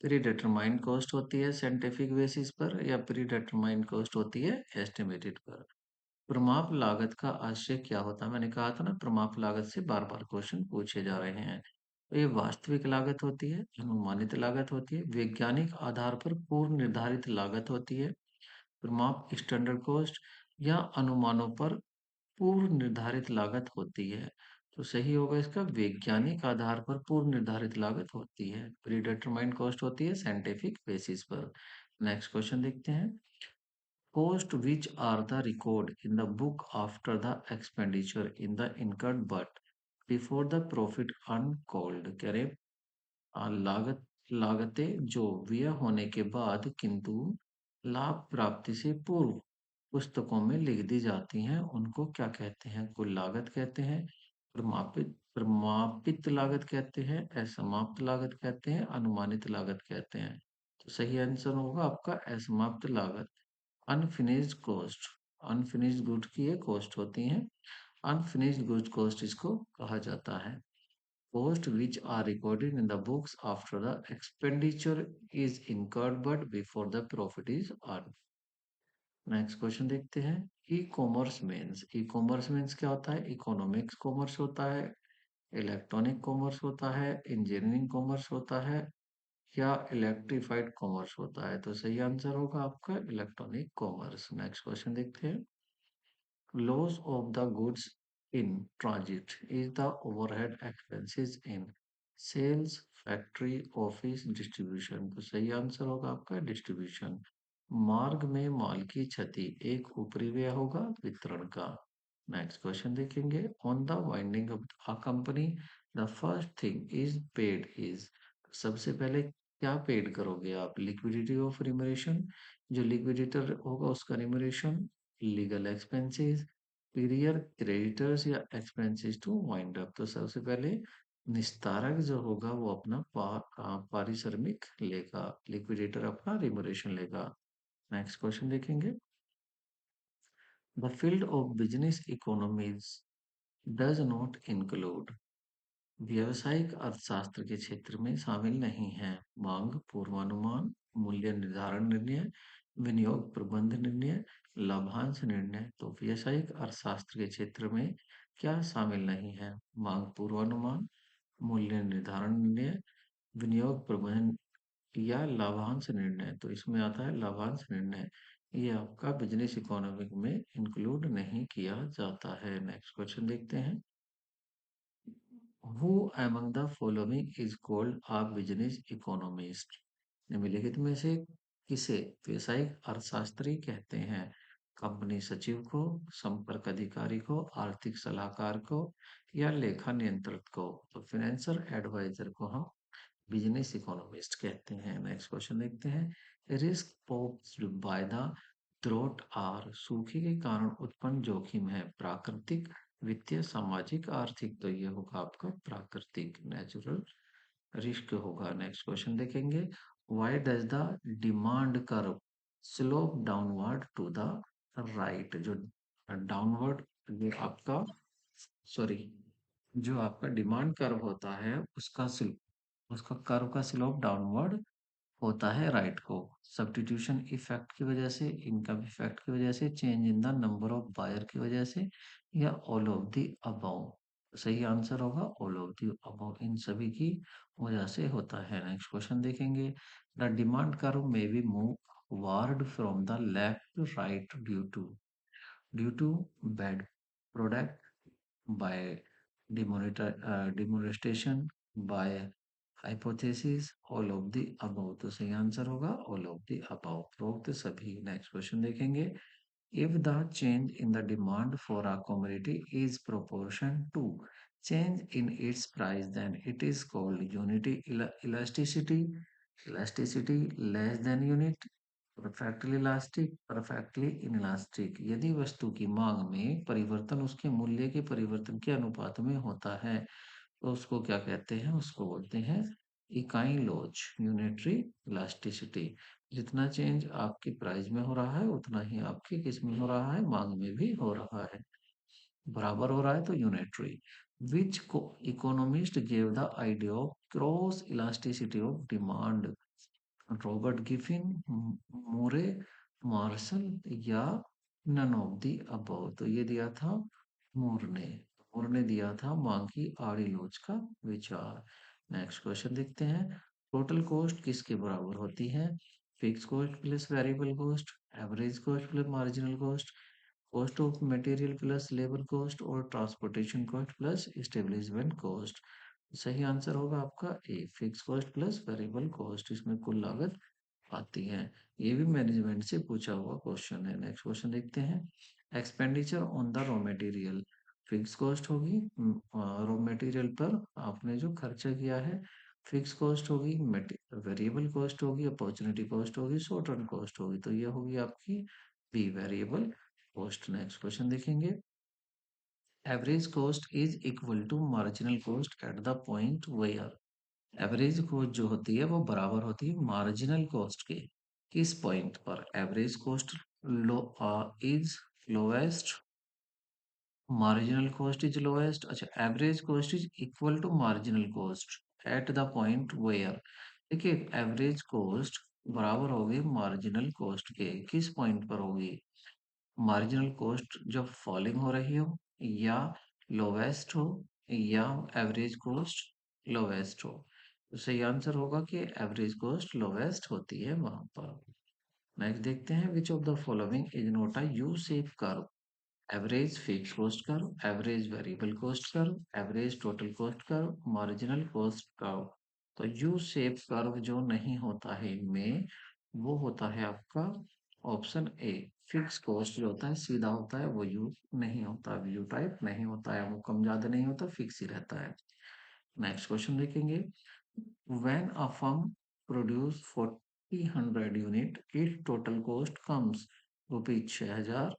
प्री डिटरमाइंड कॉस्ट होती है साइंटिफिक बेसिस पर, या प्री डिटरमाइंड कॉस्ट होती है एस्टिमेटेड पर। प्रमाप लागत का आशय क्या होता है? मैंने कहा था ना, प्रमाप लागत से बार बार क्वेश्चन पूछे जा रहे हैं। तो ये वास्तविक लागत होती है, अनुमानित लागत होती है, वैज्ञानिक आधार पर पूर्व निर्धारित लागत होती है। प्रमाप स्टैंडर्ड कॉस्ट या अनुमानों पर पूर्व निर्धारित लागत होती है। तो सही होगा इसका, वैज्ञानिक आधार पर पूर्व निर्धारित लागत होती है। प्री डिटरमाइंड कॉस्ट होती है साइंटिफिक बेसिस पर। नेक्स्ट क्वेश्चन देखते हैं। Cost which are the record in the book after the expenditure in the incurred but before the profit uncalled। कह रहे लागत लागतें जो व्यय होने के बाद किंतु लाभ प्राप्ति से पूर्व पुस्तकों में लिख दी जाती हैं, उनको क्या कहते हैं? कुल लागत कहते हैं, प्रमापित लागत कहते हैं, असमाप्त लागत कहते हैं, अनुमानित लागत कहते हैं। तो सही आंसर होगा आपका असमाप्त लागत। अनफिनिश्ड कॉस्ट, अनफिनिश्ड गुड की ये कॉस्ट होती है। अनफिनिश्ड गुड कॉस्ट इसको कहा जाता है। Cost which are recorded in the books after the expenditure is incurred but before the profit is earned। Next question देखते हैं। ई कॉमर्स मीन्स क्या होता है? इकोनॉमिक्स कॉमर्स होता है, इलेक्ट्रॉनिक कॉमर्स होता है, इंजीनियरिंग कॉमर्स होता है, या इलेक्ट्रिफाइड कॉमर्स होता है? तो सही आंसर होगा आपका इलेक्ट्रॉनिक कॉमर्स। नेक्स्ट क्वेश्चन देखते हैं। Loss of the goods in transit is the overhead expenses in sales, factory, office, distribution। तो सही आंसर होगा आपका डिस्ट्रीब्यूशन। मार्ग में माल की क्षति एक ऊपरी व्यय होगा वितरण का। नेक्स्ट क्वेश्चन देखेंगे। On the winding of a company the first thing is paid is. सबसे पहले क्या पेड करोगे आप? लिक्विडिटी ऑफ रिमरेशन, जो लिक्विडेटर होगा उसका रिमरेशन, लीगल एक्सपेंसेस, पीरियर क्रेडिटर्स, या एक्सपेंसेस टू वाइंड अप। तो सबसे पहले निस्तारक जो होगा वो अपना पारिश्रमिक लेगा, लिक्विडेटर अपना रिमरेशन लेगा। नेक्स्ट क्वेश्चन देखेंगे। The field of business economies does not include. व्यावसायिक अर्थशास्त्र के क्षेत्र में शामिल नहीं है मांग पूर्वानुमान, मूल्य निर्धारण निर्णय, विनियोग प्रबंध निर्णय, लाभांश निर्णय। तो व्यावसायिक अर्थशास्त्र के क्षेत्र में क्या शामिल नहीं है? मांग पूर्वानुमान, मूल्य निर्धारण निर्णय, विनियोग प्रबंधन, या लाभांश निर्णय। तो इसमें आता है लाभांश निर्णय। ये आपका बिजनेस इकोनॉमिक में इंक्लूड नहीं किया जाता है। नेक्स्ट क्वेश्चन देखते हैं। Who among the following is called a business economist? निम्नलिखित में से किसे व्यवसायिक अर्थशास्त्री कहते हैं? कंपनी सचिव को, संपर्क अधिकारी को, आर्थिक सलाहकार को, या लेखा नियंत्रक को? तो फाइनेंशियल एडवाइजर को हम बिजनेस इकोनॉमिस्ट कहते हैं। नेक्स्ट क्वेश्चन देखते हैं। Risk posed by the drought are. सूखे के कारण उत्पन्न जोखिम है प्राकृतिक, वित्तीय, सामाजिक, आर्थिक। तो ये होगा आपका प्राकृतिक, नेचुरल रिस्क होगा। नेक्स्ट क्वेश्चन देखेंगे। Why does the demand curve slope downward to the right. जो डाउनवर्ड, ये आपका, सॉरी, जो आपका डिमांड कर्व होता है उसका कर्व का स्लोप डाउनवर्ड होता है राइट को। सब्स्टिट्यूशन इफेक्ट की वजह से, इनकम इफेक्ट की वजह से, change in the number of buyer की वजह से, या ऑल ऑफ द अबव। सही आंसर होगा ऑल ऑफ द अबव, इन सभी की वजह से होता है। नेक्स्ट क्वेश्चन देखेंगे। द डिमांड कर्व में be move ward from the left to right due to bad product, by demonstration, by hypothesis, all of the above। तो सही आंसर होगा all of the above, प्रोक्त सभी। नेक्स्ट क्वेश्चन देखेंगे। If the change in the demand for a commodity is proportion to change in its price, then it is called unity elasticity, elasticity less than unit, perfectly elastic, perfectly inelastic. यदि वस्तु की मांग में परिवर्तन उसके मूल्य के परिवर्तन के अनुपात में होता है तो उसको क्या कहते हैं? उसको बोलते हैं इकाई लोच, यूनिटरी इलास्टिसिटी। जितना चेंज आपकी प्राइस में हो रहा है उतना ही आपकी किस में हो रहा है? मांग में भी हो रहा है। बराबर हो रहा है तो unitary. Which economist gave the idea of cross elasticity of demand? Robert Giffen, Moore, Marshall, या नन ऑफ द अबव। तो ये दिया था मूर ने। मूर ने दिया था मांग की आड़ी लोच का विचार। नेक्स्ट क्वेश्चन देखते हैं। टोटल कॉस्ट किसके बराबर होती है? Fix cost plus variable cost, average cost plus marginal cost, cost of material plus labour cost, और transportation cost plus establishment cost. सही आंसर होगा आपका A, fix cost plus variable cost. इसमें कुल लागत आती है। ये भी मैनेजमेंट से पूछा हुआ क्वेश्चन है। नेक्स्ट क्वेश्चन देखते हैं। Expenditure on the raw material, fix cost होगी रॉ मटेरियल पर आपने जो खर्चा किया है, फिक्स कॉस्ट होगी, वेरिएबल कॉस्ट होगी, अपॉर्चुनिटी कॉस्ट होगी, शॉर्ट रन कॉस्ट होगी। तो ये होगी आपकी B, variable cost. Next question देखेंगे। Average cost is equal to marginal cost at the point where. Average cost जो होती है वो बराबर होती है मार्जिनल कॉस्ट के। किस पॉइंट पर average cost low is lowest, marginal cost is lowest. अच्छा, average cost is equal to marginal cost at the point where. देखिए, एवरेज कॉस्ट बराबर होगी मार्जिनल कॉस्ट के, किस पॉइंट पर होगी? मार्जिनल कॉस्ट जब फॉलिंग हो रही हो, या लोवेस्ट हो, या एवरेज कॉस्ट लोवेस्ट हो। तो सही आंसर होगा कि एवरेज कॉस्ट लोवेस्ट होती है वहां पर। नेक्स्ट देखते हैं, which of the following is not a U shape curve? Average fix cost curve, average variable cost curve, average total cost curve, marginal cost curve. तो यू शेप कर्व जो नहीं होता है इनमें, वो होता है आपका ऑप्शन ए। फिक्स कॉस्ट जो होता है सीधा होता है, वो यू नहीं होता, यू टाइप नहीं होता है, वो कम ज्यादा नहीं होता, फिक्स ही रहता है। नेक्स्ट क्वेश्चन देखेंगे, when a firm produce 40 unit, it total cost comes rupees 6000।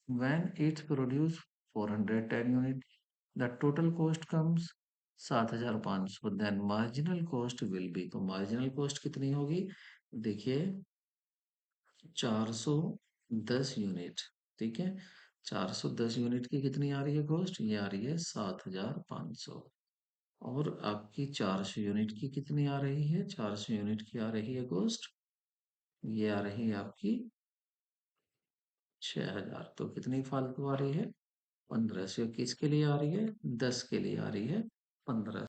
When it produce 410 unit, the total cost comes 7500, then marginal cost will be, तो marginal cost कितनी होगी? देखिए, 410 यूनिट। ठीक है, 410 यूनिट की कितनी आ रही है कॉस्ट? ये आ रही है 7500। और आपकी 400 यूनिट की कितनी आ रही है? 400 यूनिट की आ रही है कॉस्ट, ये आ रही है आपकी 6000। तो कितनी फालतू आ रही है? 1500। किसके लिए आ रही है? 10 के लिए आ रही है 15।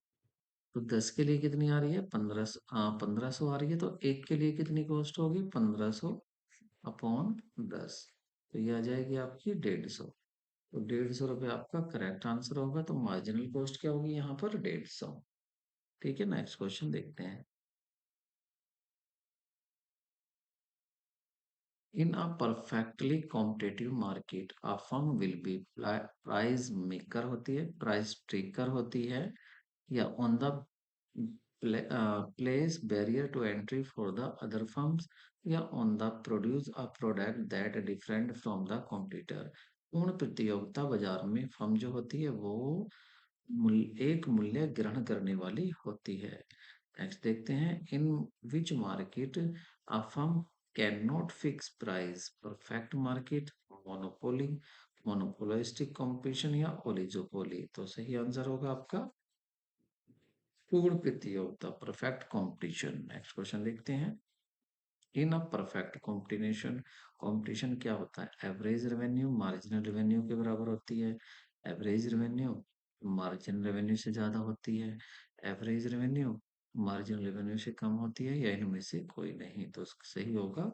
तो 10 के लिए कितनी आ रही है? 1500। हाँ, 1500 आ रही है, तो एक के लिए कितनी कॉस्ट होगी? 1500 अपॉन 10। तो ये आ जाएगी आपकी 150। तो 150 रुपये आपका करेक्ट आंसर होगा। तो मार्जिनल कॉस्ट क्या होगी यहाँ पर? 150। ठीक है, नेक्स्ट क्वेश्चन देखते हैं। In a perfectly competitive market, a firm will be price maker होती है, price taker होती है, या on the place barrier to entry for the other firms, या on the produce a product that different from the competitor। पूर्ण प्रतियोगिता बाजार में फर्म जो होती है वो एक मूल्य ग्रहण करने वाली होती है। नेक्स्ट देखते हैं, in which market a firm can not fix price? Perfect market, monopoly, monopolistic competition, या ओलिगोपोली। तो सही आंसर होगा आपका पूर्ण प्रतियोगिता, परफेक्ट कंपटीशन। नेक्स्ट क्वेश्चन देखते हैं, इन अ परफेक्ट कॉम्बिनेशन, कंपटीशन क्या होता है? एवरेज रेवेन्यू मार्जिनल रेवेन्यू के बराबर होती है, एवरेज रेवेन्यू मार्जिनल रेवेन्यू से ज्यादा होती है, एवरेज रेवेन्यू मार्जिनल रेवेन्यू से कम होती है, या इनमें से कोई नहीं। तो सही होगा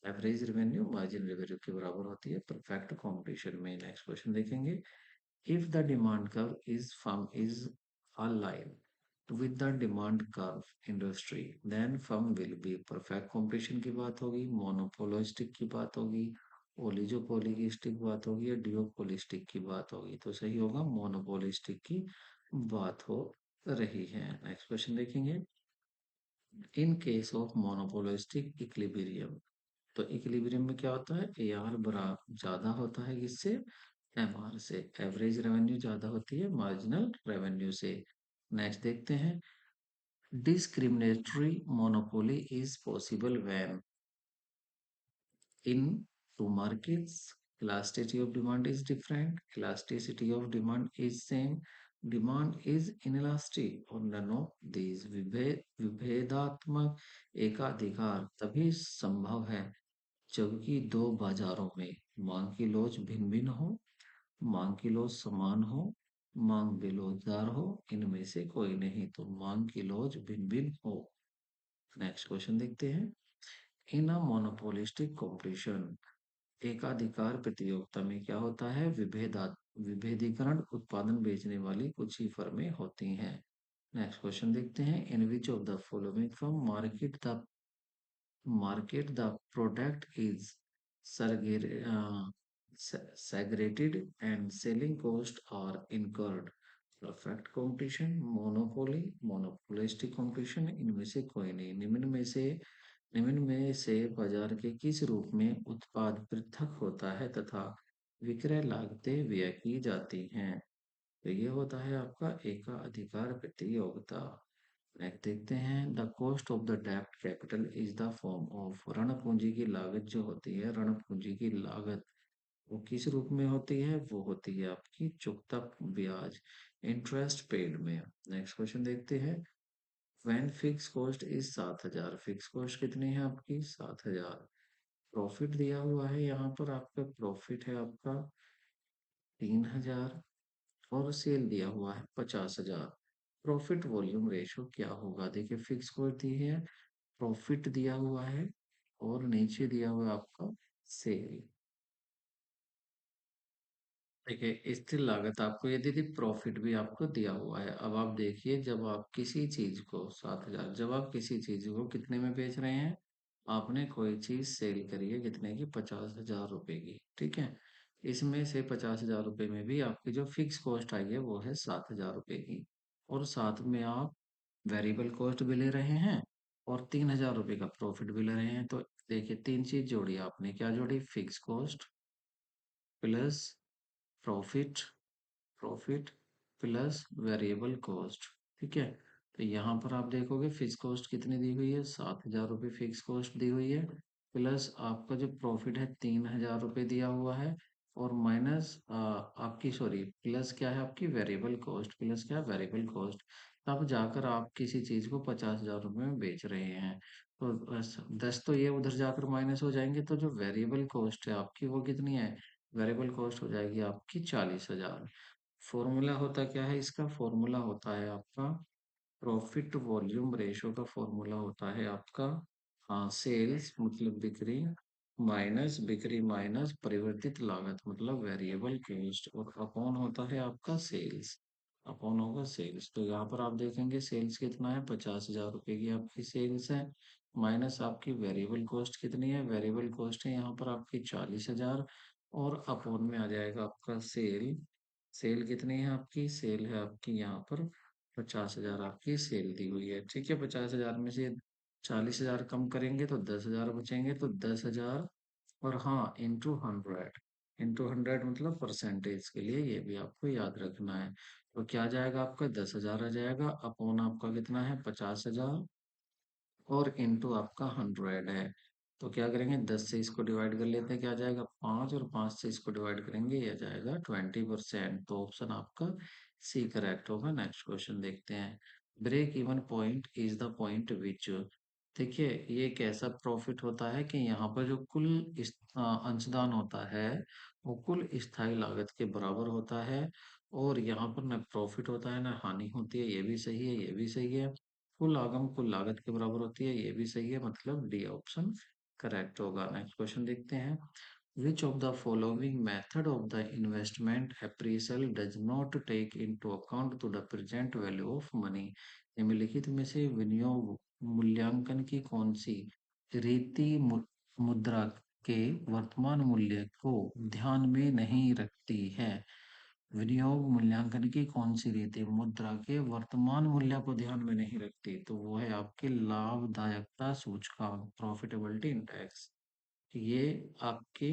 एवरेज रेवेन्यू मार्जिनल रेवेन्यू के बराबर होती है परफेक्ट कॉम्पिटिशन में। नेक्स्ट क्वेश्चन देखेंगे, if the demand curve is firm is aligned with the demand curve industry, then firm will be perfect competition की बात होगी, मोनोपोलिस्टिक की बात होगी, ओलिगोपोलिस्टिक की बात होगी, या डिओपोलिस्टिक की बात होगी। तो सही होगा मोनोपोलिस्टिक की बात हो रही है। नेक्स्ट क्वेश्चन देखेंगे, in case of monopolistic equilibrium, तो इक्विलिब्रियम में क्या होता है? ए आर बड़ा ज्यादा होता है किससे? एम आर से। एवरेज रेवेन्यू ज्यादा होती है मार्जिनल रेवेन्यू से। नेक्स्ट देखते हैं, discriminatory monopoly is possible when in two markets, elasticity of demand is different, elasticity of demand is same, demand is inelastic, और none of these विभेदात्मक एकाधिकार तभी संभव है जबकि दो बाजारों में मांग की लोच भिन्न भिन्न हो, मांग की लोच समान हो, मांग बेलोचदार हो, इनमें से कोई नहीं। तो मांग की लोच भिन्न भिन्न हो। नेक्स्ट क्वेश्चन देखते हैं, इन अ मोनोपोलिस्टिक कॉम्पिटिशन, एकाधिकार प्रतियोगिता में क्या होता है? विभेदीकरण, उत्पादन बेचने वाली कुछ ही फर्में होती हैं। नेक्स्ट क्वेश्चन देखते हैं, in which of the following firm market the product is segregated and selling cost are incurred? Perfect competition, monopoly, monopolistic competition, इनमें से कोई नहीं। निम्न में से बाजार के किस रूप में उत्पाद पृथक होता है तथा विक्रय लागतें व्यय की जाती हैं? तो ये होता है आपका एकाधिकार प्रतियोगिता। नेक्स्ट देखते हैं, द कॉस्ट ऑफ द डेब्ट capital is the form of, ऋण पूंजी की लागत जो होती है, ऋण पूंजी की लागत वो किस रूप में होती है, वो होती है आपकी चुकता ब्याज, इंटरेस्ट पेड में। नेक्स्ट क्वेश्चन देखते हैं, when fix cost is 7,000, fix cost कितनी है आपकी 7,000, प्रॉफिट दिया हुआ है यहाँ पर आपका, प्रॉफिट है आपका 3,000 और सेल दिया हुआ है 50,000। प्रॉफिट वॉल्यूम रेशो क्या होगा, देखिए फिक्स कॉस्ट दी है, प्रॉफिट दिया हुआ है और नीचे दिया हुआ है आपका सेल। देखिए स्थिर लागत आपको ये दी थी, प्रॉफिट भी आपको दिया हुआ है। अब आप देखिए, जब आप किसी चीज को 7,000, जब आप किसी चीज को कितने में बेच रहे हैं, आपने कोई चीज सेल करी है कितने की, 50,000 रुपए की, ठीक है। इसमें से 50,000 रुपए में भी आपकी जो फिक्स कॉस्ट आई है वो है 7,000 रुपए की, और साथ में आप वेरिएबल कॉस्ट भी ले रहे हैं और 3,000 रुपए का प्रॉफिट भी ले रहे हैं। तो देखिए तीन चीज जोड़ी आपने, क्या जोड़ी, fix cost plus profit, profit plus variable cost, ठीक है। तो यहाँ पर आप देखोगे फिक्स कॉस्ट कितनी दी हुई है, 7,000 रुपये फिक्स कॉस्ट दी हुई है, प्लस आपका जो प्रॉफिट है 3,000 रुपये दिया हुआ है, और माइनस आपकी सॉरी प्लस क्या है आपकी वेरिएबल कॉस्ट, प्लस क्या है वेरिएबल कॉस्ट। तब जाकर आप किसी चीज को 50,000 रुपये में बेच रहे हैं, तो 10 तो ये उधर जाकर माइनस हो जाएंगे, तो जो वेरिएबल कॉस्ट है आपकी वो कितनी है, वेरिएबल कॉस्ट हो जाएगी आपकी 40,000। फॉर्मूला होता क्या है इसका, फॉर्मूला होता है आपका प्रॉफिट वॉल्यूम रेशो का, फॉर्मूला होता है आपका, हाँ, सेल्स मतलब बिक्री माइनस बिक्री माइनस परिवर्तित लागत मतलब वेरिएबल कॉस्ट, और अपॉन होता है आपका सेल्स, अपॉन होगा सेल्स। तो यहाँ पर आप देखेंगे सेल्स कितना है, 50,000 रुपए की आपकी सेल्स है, माइनस आपकी वेरिएबल कॉस्ट कितनी है, वेरिएबल कॉस्ट है यहाँ पर आपकी 40,000, और अपॉन में आ जाएगा आपका सेल, सेल कितनी है आपकी, सेल है आपकी यहाँ पर 50,000 आपकी सेल दी हुई है, ठीक है। 50,000 में से 40,000 कम करेंगे तो 10,000 बचेंगे, तो 10,000, और हाँ इंटू 100, इंटू 100 मतलब परसेंटेज के लिए ये भी आपको याद रखना है। तो क्या जाएगा आपका 10,000 आ जाएगा, अपॉन आपका कितना है 50,000, और इंटू आपका 100 है। तो क्या करेंगे 10 से इसको डिवाइड कर लेते हैं, क्या जाएगा 5, और 5 से इसको डिवाइड करेंगे ये जाएगा 20%। तो ऑप्शन आपका सी करेक्ट होगा। नेक्स्ट क्वेश्चन देखते हैं, break even point is the point which, देखिए ये एक ऐसा प्रॉफिट होता है कि यहाँ पर जो कुल अंशदान होता है वो कुल स्थायी लागत के बराबर होता है, और यहाँ पर न प्रॉफिट होता है ना हानि होती है, ये भी सही है, ये भी सही है, कुल आगम कुल लागत के बराबर होती है, ये भी सही है, मतलब डी ऑप्शन करेक्ट होगा। नेक्स्ट क्वेश्चन देखते हैं, which of the following method of the investment appraisal does not take into account to the present value of money, निम्नलिखित में से विनियोग मूल्यांकन की कौन सी रीति मुद्रा के वर्तमान मूल्य को ध्यान में नहीं रखती है, विनियोग मूल्यांकन की कौन सी रीति मुद्रा के वर्तमान मूल्य को ध्यान में नहीं रखती, तो वो है आपकी लाभदायकता सूचकांक, प्रॉफिटेबिलिटी इंडेक्स। ये आपके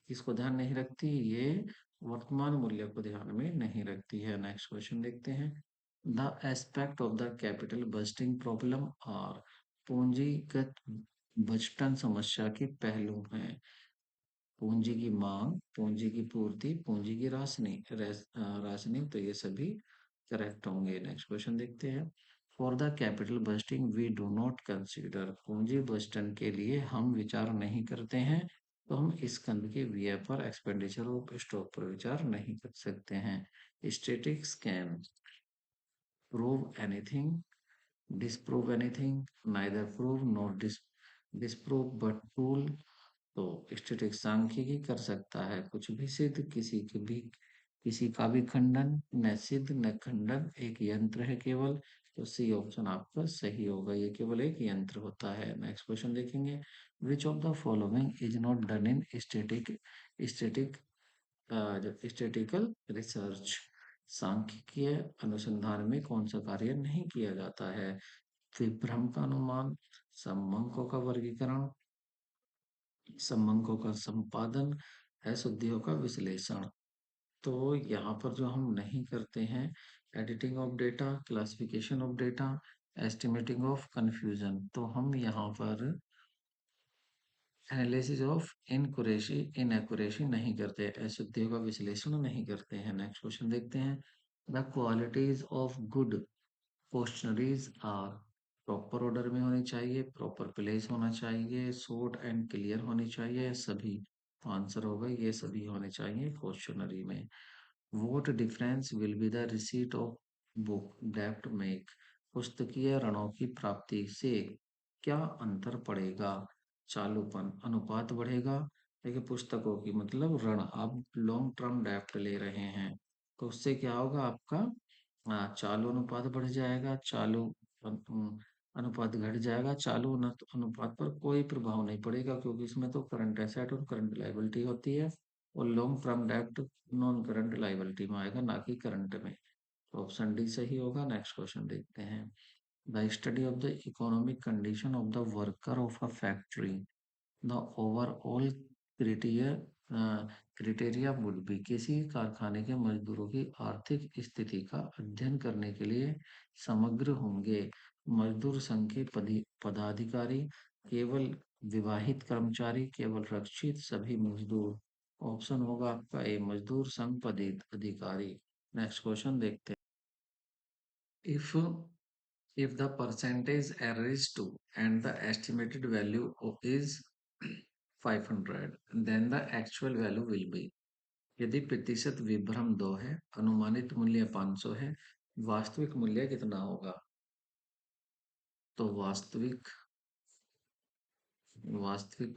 इसको ध्यान नहीं रखती, ये वर्तमान मूल्य को ध्यान में नहीं रखती है। नेक्स्ट क्वेश्चन देखते हैं, the aspect of the capital bursting problem और पूंजीगत बचतन समस्या के पहलू हैं, पूंजी की मांग, पूंजी की पूर्ति, पूंजी की राशनिंग, तो ये सभी करेक्ट होंगे। नेक्स्ट क्वेश्चन देखते हैं, for the capital busting we do not consider, पूंजी बस्टन के लिए हम विचार नहीं करते हैं, तो हम इस खंड के व्यय पर, एक्सपेंडिचर ऑफ स्टॉक पर विचार नहीं कर सकते हैं। Statics can prove anything, disprove anything, neither prove nor disprove but rule, तो स्टैटिक सांख्यिकी कर सकता है कुछ भी सिद्ध, किसी का भी खंडन, न सिद्ध न खंडन, एक यंत्र है केवल, तो सी ऑप्शन आपका सही होगा, ये केवल एक यंत्र होता है। नेक्स्ट क्वेश्चन देखेंगे, which of the following is not done in static statistical research, सांख्यिकीय अनुसंधान में कौन सा कार्य नहीं किया जाता है, विभ्रम का अनुमान, समंको का वर्गीकरण, समंको का संपादन, अशुद्धियों का विश्लेषण। तो यहाँ पर जो हम नहीं करते हैं, editing of data, classification of data, estimating of confusion, तो हम यहाँ पर एनालिसिस ऑफ इनकुरेसी इनएक्यूरेसी नहीं करते, अशुद्धियों का विश्लेषण नहीं करते हैं। नेक्स्ट क्वेश्चन देखते हैं। The qualities of good questionnaires are, proper order में होनी चाहिए, प्रॉपर प्लेस होना चाहिए, शॉर्ट एंड क्लियर होनी चाहिए, सभी। तो आंसर होगा ये सभी होने चाहिए क्वेश्चनरी में। What difference will be the receipt of book debt make? पुस्तकीय ऋणों की प्राप्ति से क्या अंतर पड़ेगा? चालूपन अनुपात बढ़ेगा। देखिए पुस्तकों की मतलब ऋण, आप लॉन्ग टर्म डेप्ट ले रहे हैं तो उससे क्या होगा आपका चालू अनुपात बढ़ जाएगा, चालू अनुपात घट जाएगा, चालू अनुपात पर कोई प्रभाव नहीं पड़ेगा क्योंकि इसमें तो करंट एसेट और करंट लायबिलिटी होती है, और लॉन्ग टर्म डेप्ट नॉन करंट लायबिलिटी में आएगा, ना कि करंट में। तो ऑप्शन डी सही होगा। नेक्स्ट क्वेश्चन देखते हैं। The study of the economic condition of the worker of a factory, the overall criteria criteria would be, किसी कारखाने के मजदूरों की आर्थिक स्थिति का अध्ययन करने के लिए समग्र होंगे मजदूर संघ के पदाधिकारी, केवल विवाहित कर्मचारी, केवल रक्षित, सभी मजदूर। ऑप्शन होगा आपका ए, मजदूर संघ पदाधिकारी। नेक्स्ट क्वेश्चन देखते हैं। If the percentage error is 2 and the estimated value is 500, then the actual value will be, यदि प्रतिशत विभ्रम 2 है, अनुमानित मूल्य 500 है, वास्तविक मूल्य कितना होगा? तो वास्तविक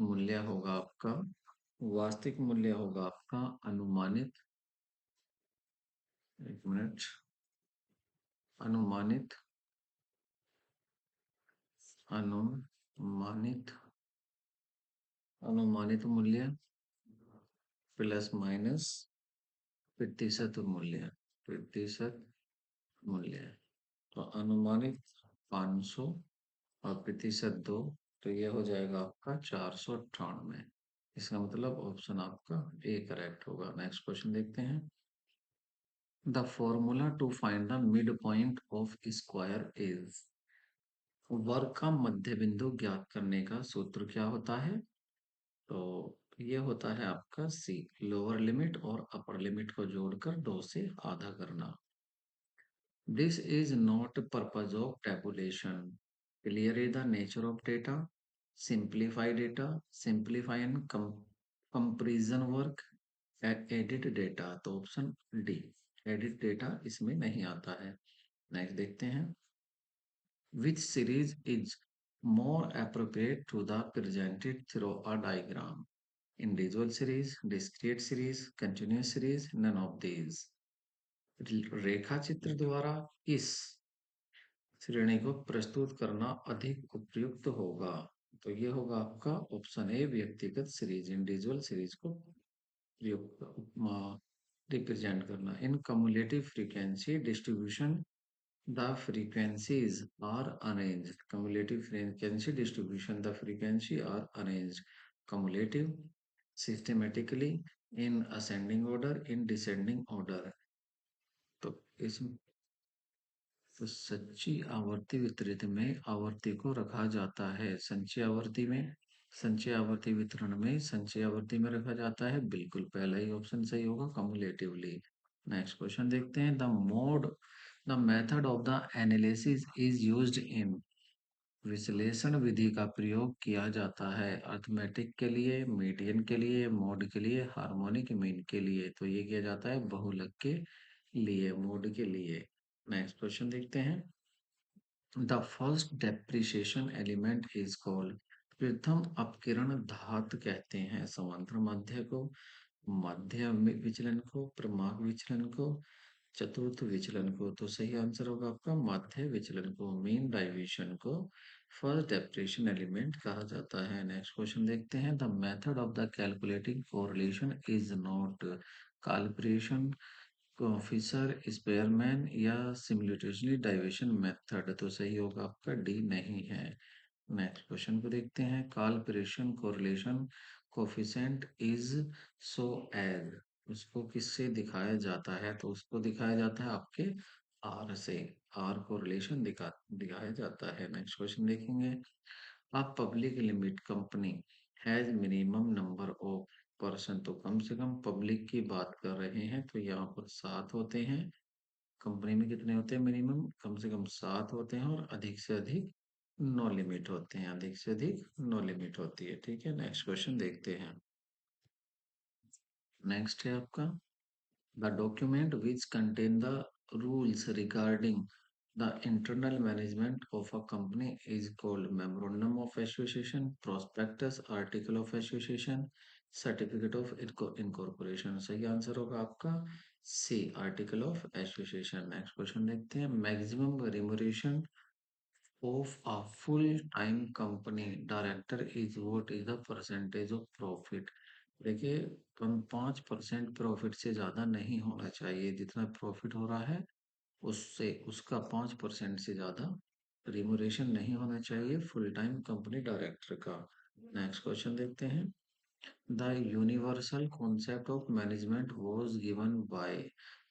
मूल्य होगा आपका, वास्तविक मूल्य होगा आपका अनुमानित, एक मिनट, अनुमानित अनुमानित अनुमानित मूल्य प्लस माइनस प्रतिशत मूल्य, प्रतिशत मूल्य। तो अनुमानित 500 और प्रतिशत 2, तो ये हो जाएगा आपका 498। इसका मतलब ऑप्शन आपका ए करेक्ट होगा। नेक्स्ट क्वेश्चन देखते हैं। The formula to find the mid point of square is, वर्ग का मध्य बिंदु ज्ञात करने का सूत्र क्या होता है? तो ये होता है आपका सी, लोअर लिमिट और अपर लिमिट को जोड़कर 2 से आधा करना। This is not purpose of tabulation. Clear the nature of data, simplify data, simplify and comparison work, edit data। तो ऑप्शन डी, edit data इसमें नहीं आता है। नेक्स्ट देखते हैं। Which series is more appropriate to the presented through a diagram? Individual series, discrete series, continuous series, none of these। रेखा चित्र द्वारा किस श्रेणी को प्रस्तुत करना अधिक उपयुक्त होगा? तो ये होगा आपका ऑप्शन ए, व्यक्तिगत सीरीज, इंडिविजुअल सीरीज को प्रयुक्त रिप्रेजेंट करना। In cumulative frequency distribution the frequencies are arranged, cumulative frequency distribution, the frequency are arranged cumulative systematically in ascending order, in descending order। तो इस तो सच्ची आवर्ती वितरित में आवर्ती को रखा जाता है, संचयी आवर्ती में, संचयी आवर्ती वितरण में संचयी आवर्ती में रखा जाता है। बिल्कुल पहला ही ऑप्शन सही होगा, कम्युलेटिवली। नेक्स्ट क्वेश्चन देखते हैं। The method of the analysis is used in, विश्लेषण विधि का प्रयोग किया जाता है अर्थमेटिक के लिए, मीडियन के लिए, मोड के लिए, हार्मोनिक मीन के लिए। तो ये किया जाता है बहुलक के लिए, मोड के लिए। नेक्स्ट क्वेश्चन देखते हैं। The first depreciation element is called, प्रथम अपकिरण धात कहते हैं समांतर माध्य को, मध्य विचलन को, प्रमाग विचलन को, चतुर्थ विचलन को। तो सही आंसर होगा आपका मध्य विचलन को, मीन डाइविएशन को फर्स्ट डेप्रिसिएशन एलिमेंट कहा जाता है। नेक्स्ट क्वेश्चन देखते हैं। The method of the calculating correlation is not calibration, officer, Spearman या सिमुलेटेडली डाइवेशन मेथड। तो सही होगा आपका डी, नहीं है। नेक्स्ट क्वेश्चन को देखते हैं। Calibration correlation coefficient is so as, उसको किससे दिखाया जाता है? तो उसको दिखाया जाता है आपके आर से। आर को रिलेशन दिखाया जाता है। नेक्स्ट क्वेश्चन देखेंगे। A public limit company has minimum number of person, तो कम से कम पब्लिक की बात कर रहे हैं तो यहाँ पर 7 होते हैं। कंपनी में कितने होते हैं मिनिमम? कम से कम 7 होते हैं और अधिक से अधिक नो लिमिट होते हैं, अधिक से अधिक नो लिमिट होती है। ठीक है, नेक्स्ट क्वेश्चन देखते हैं। नेक्स्ट है आपका the document which contain the rules regarding the internal management of a company is called memorandum of association, prospectus, article of association, certificate of incorporation। सही आंसर होगा आपका C, article of association. Next question देखते हैं। Maximum remuneration of a full-time company director is what is the percentage of profit? देखिए, 5% profit से ज्यादा नहीं होना चाहिए। जितना प्रॉफिट हो रहा है उससे उसका 5% से ज्यादा रिमोरेशन नहीं होना चाहिए फुल टाइम कंपनी डायरेक्टर का। नेक्स्ट क्वेश्चन देखते हैं। The universal concept of management was given by,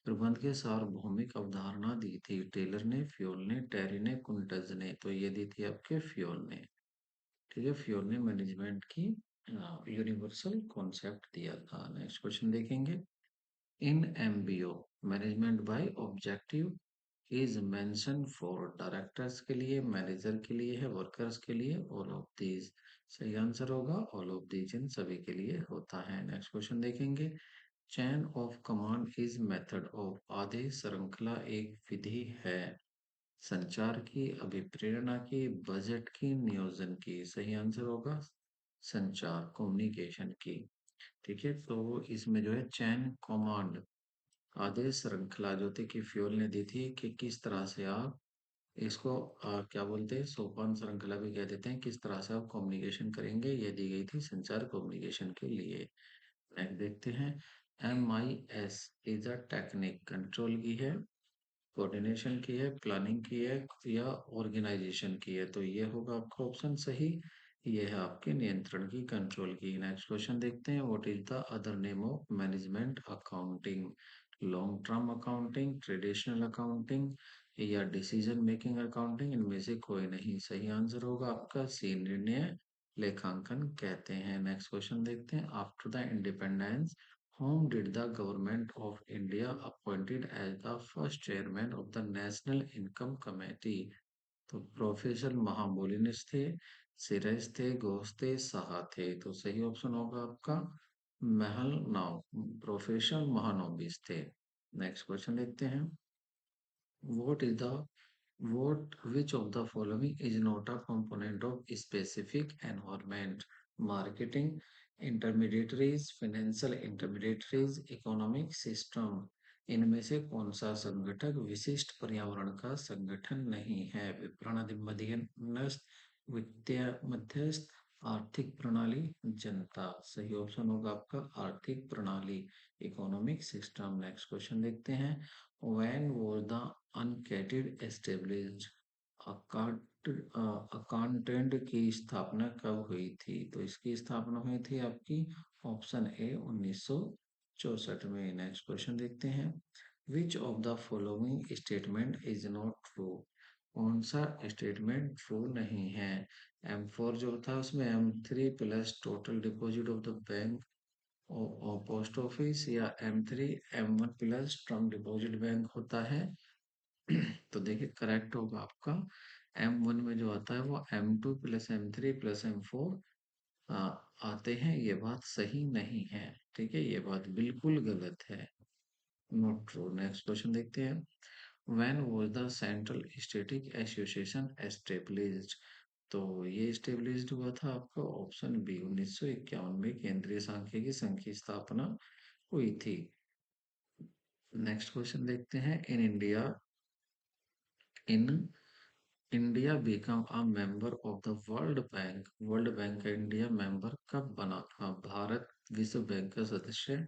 प्रबंध के सार्वभौमिक अवधारणा दी थी टेलर ने, फ्योल ने, टेरी ने, कुंटज ने, तो ये दी थी आपके फ्योल ने। ठीक है, फ्योल ने मैनेजमेंट की यूनिवर्सल कॉन्सेप्ट दिया था। नेक्स्ट क्वेश्चन देखेंगे। In MBO management by objective is mention for directors के लिए, मैनेजर के लिए है, वर्कर्स के लिए, ऑल ऑफ दीज। सही आंसर होगा ऑल ऑफ दीज, इन सभी के लिए होता है। नेक्स्ट क्वेश्चन देखेंगे। Chain of command is method of, आदेश श्रृंखला एक विधि है संचार की, अभिप्रेरणा की, बजट की, नियोजन की। सही आंसर होगा संचार, कम्युनिकेशन की। ठीक है, तो इसमें जो है चैन कमांड, आदेश श्रृंखला जो थी कि फ्योल ने दी थी कि किस तरह से आप इसको क्या बोलते हैं, सोपान श्रृंखला भी कह देते हैं, किस तरह से आप कम्युनिकेशन करेंगे, ये दी गई थी संचार कम्युनिकेशन के लिए। नेक्स्ट देखते हैं। MIS is a technique, control की है, कोऑर्डिनेशन की है, प्लानिंग की है या ऑर्गेनाइजेशन की है, तो ये होगा आपका ऑप्शन सही। ये है आपके नियंत्रण की, कंट्रोल की। नेक्स्ट क्वेश्चन देखते हैं। What is the other name of management accounting? Long term accounting, traditional accounting या डिसीजन मेकिंग अकाउंटिंग, इनमें से कोई नहीं। सही आंसर होगा आपका सी, निर्णय लेखांकन कहते हैं। नेक्स्ट क्वेश्चन देखते हैं। After the independence whom did the government of India appointed as the first chairman of the National Income Committee? तो प्रोफेसर महामोलिनिस थे, सिरस थे, घोष थे, साहा थे, तो सही ऑप्शन होगा आपका महल नाव, प्रोफेसर महानोबिस थे। नेक्स्ट क्वेश्चन देखते हैं। What is the what which of the following is not a component of specific environment? Marketing intermediaries, financial intermediaries, economic system। इनमें से कौन सा संगठक विशिष्ट पर्यावरण का संगठन नहीं है? विपणन मध्यस्थ, वित्तीय मध्यस्थ, आर्थिक प्रणाली, जनता। सही ऑप्शन होगा आपका आर्थिक प्रणाली, इकोनॉमिक सिस्टम। नेक्स्ट क्वेश्चन देखते हैं। When was the अनकेटेड एस्टेब्लिश्ड? अकाउंटेंट की स्थापना कब हुई थी? तो इसकी स्थापना हुई थी आपकी ऑप्शन ए 1964 में। नेक्स्ट क्वेश्चन देखते हैं। Which of the following statement is not true? कौन सा स्टेटमेंट ट्रू नहीं है? M4 जो था उसमें M3 plus total deposit of the bank post office, या M3 M1 plus term deposit bank होता है। तो देखिए करेक्ट होगा आपका M1 में जो आता है वो M2 plus M3 plus M4 आते हैं। ये बात सही नहीं है। ठीक है, ये बात बिल्कुल गलत है, नॉट ट्रू। नेक्स्ट क्वेश्चन देखते हैं। When was the central static association established? तो ये एस्टेब्लिश्ड हुआ था आपका ऑप्शन बी 1951 में, केंद्रीय सांख्यिकी संघ की स्थापना हुई थी। नेक्स्ट क्वेश्चन देखते हैं। In India become a member of the world bank, world bank का इंडिया मेंबर कब बना था? भारत विश्व बैंक का सदस्य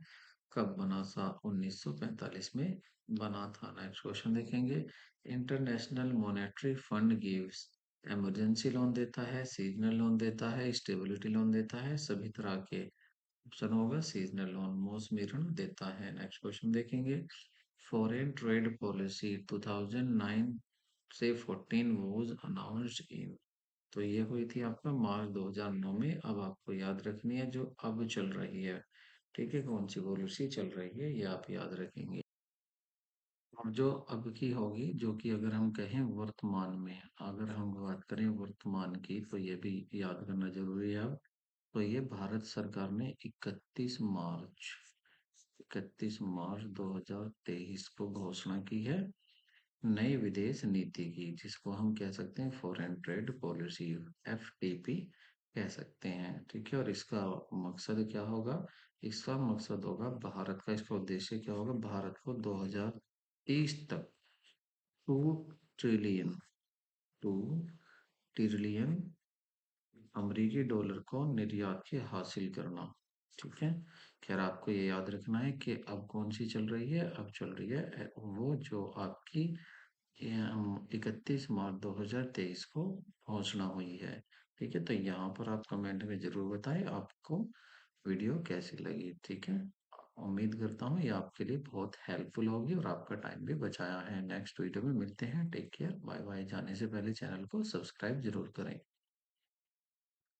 कब बना था? 1945 में बना था। नेक्स्ट क्वेश्चन देखेंगे। International monetary fund gives, emergency loan देता है, सीजनल लोन देता है, स्टेबिलिटी लोन देता है, सभी तरह के। ऑप्शन होगा सीजनल लोन, मौसमी ऋण देता है। नेक्स्ट क्वेश्चन देखेंगे। फॉरेन ट्रेड पॉलिसी 2009 से 14 वाज अनाउंस्ड इन। तो ये हुई थी आपका मार्च 2009 में। अब आपको याद रखनी है जो अब चल रही है, ठीक है, कौन सी पॉलिसी चल रही है ये आप याद रखेंगे। और जो अब की होगी, जो कि अगर हम कहें वर्तमान में, अगर हम बात करें वर्तमान की, तो ये भी याद करना जरूरी है अब। तो ये भारत सरकार ने 31 मार्च 2023 को घोषणा की है नई विदेश नीति की, जिसको हम कह सकते हैं फॉरेन ट्रेड पॉलिसी, एफटीपी कह सकते हैं, ठीक है। और इसका मकसद क्या होगा? इसका मकसद होगा भारत का, इसका उद्देश्य क्या होगा? भारत को 2030 तक 2 ट्रिलियन, 2 ट्रिलियन अमेरिकी डॉलर को निर्यात के हासिल करना, ठीक है। खैर आपको ये याद रखना है कि अब कौन सी चल रही है? अब चल रही है वो जो आपकी 31 मार्च 2023 को घोषणा हुई है, ठीक है। तो यहाँ पर आप कमेंट में जरूर बताएं आपको वीडियो कैसी लगी, ठीक है। उम्मीद करता हूँ ये आपके लिए बहुत हेल्पफुल होगी और आपका टाइम भी बचाया है। नेक्स्ट वीडियो में मिलते हैं। Take care, bye bye. जाने से पहले चैनल को सब्सक्राइब जरूर करें।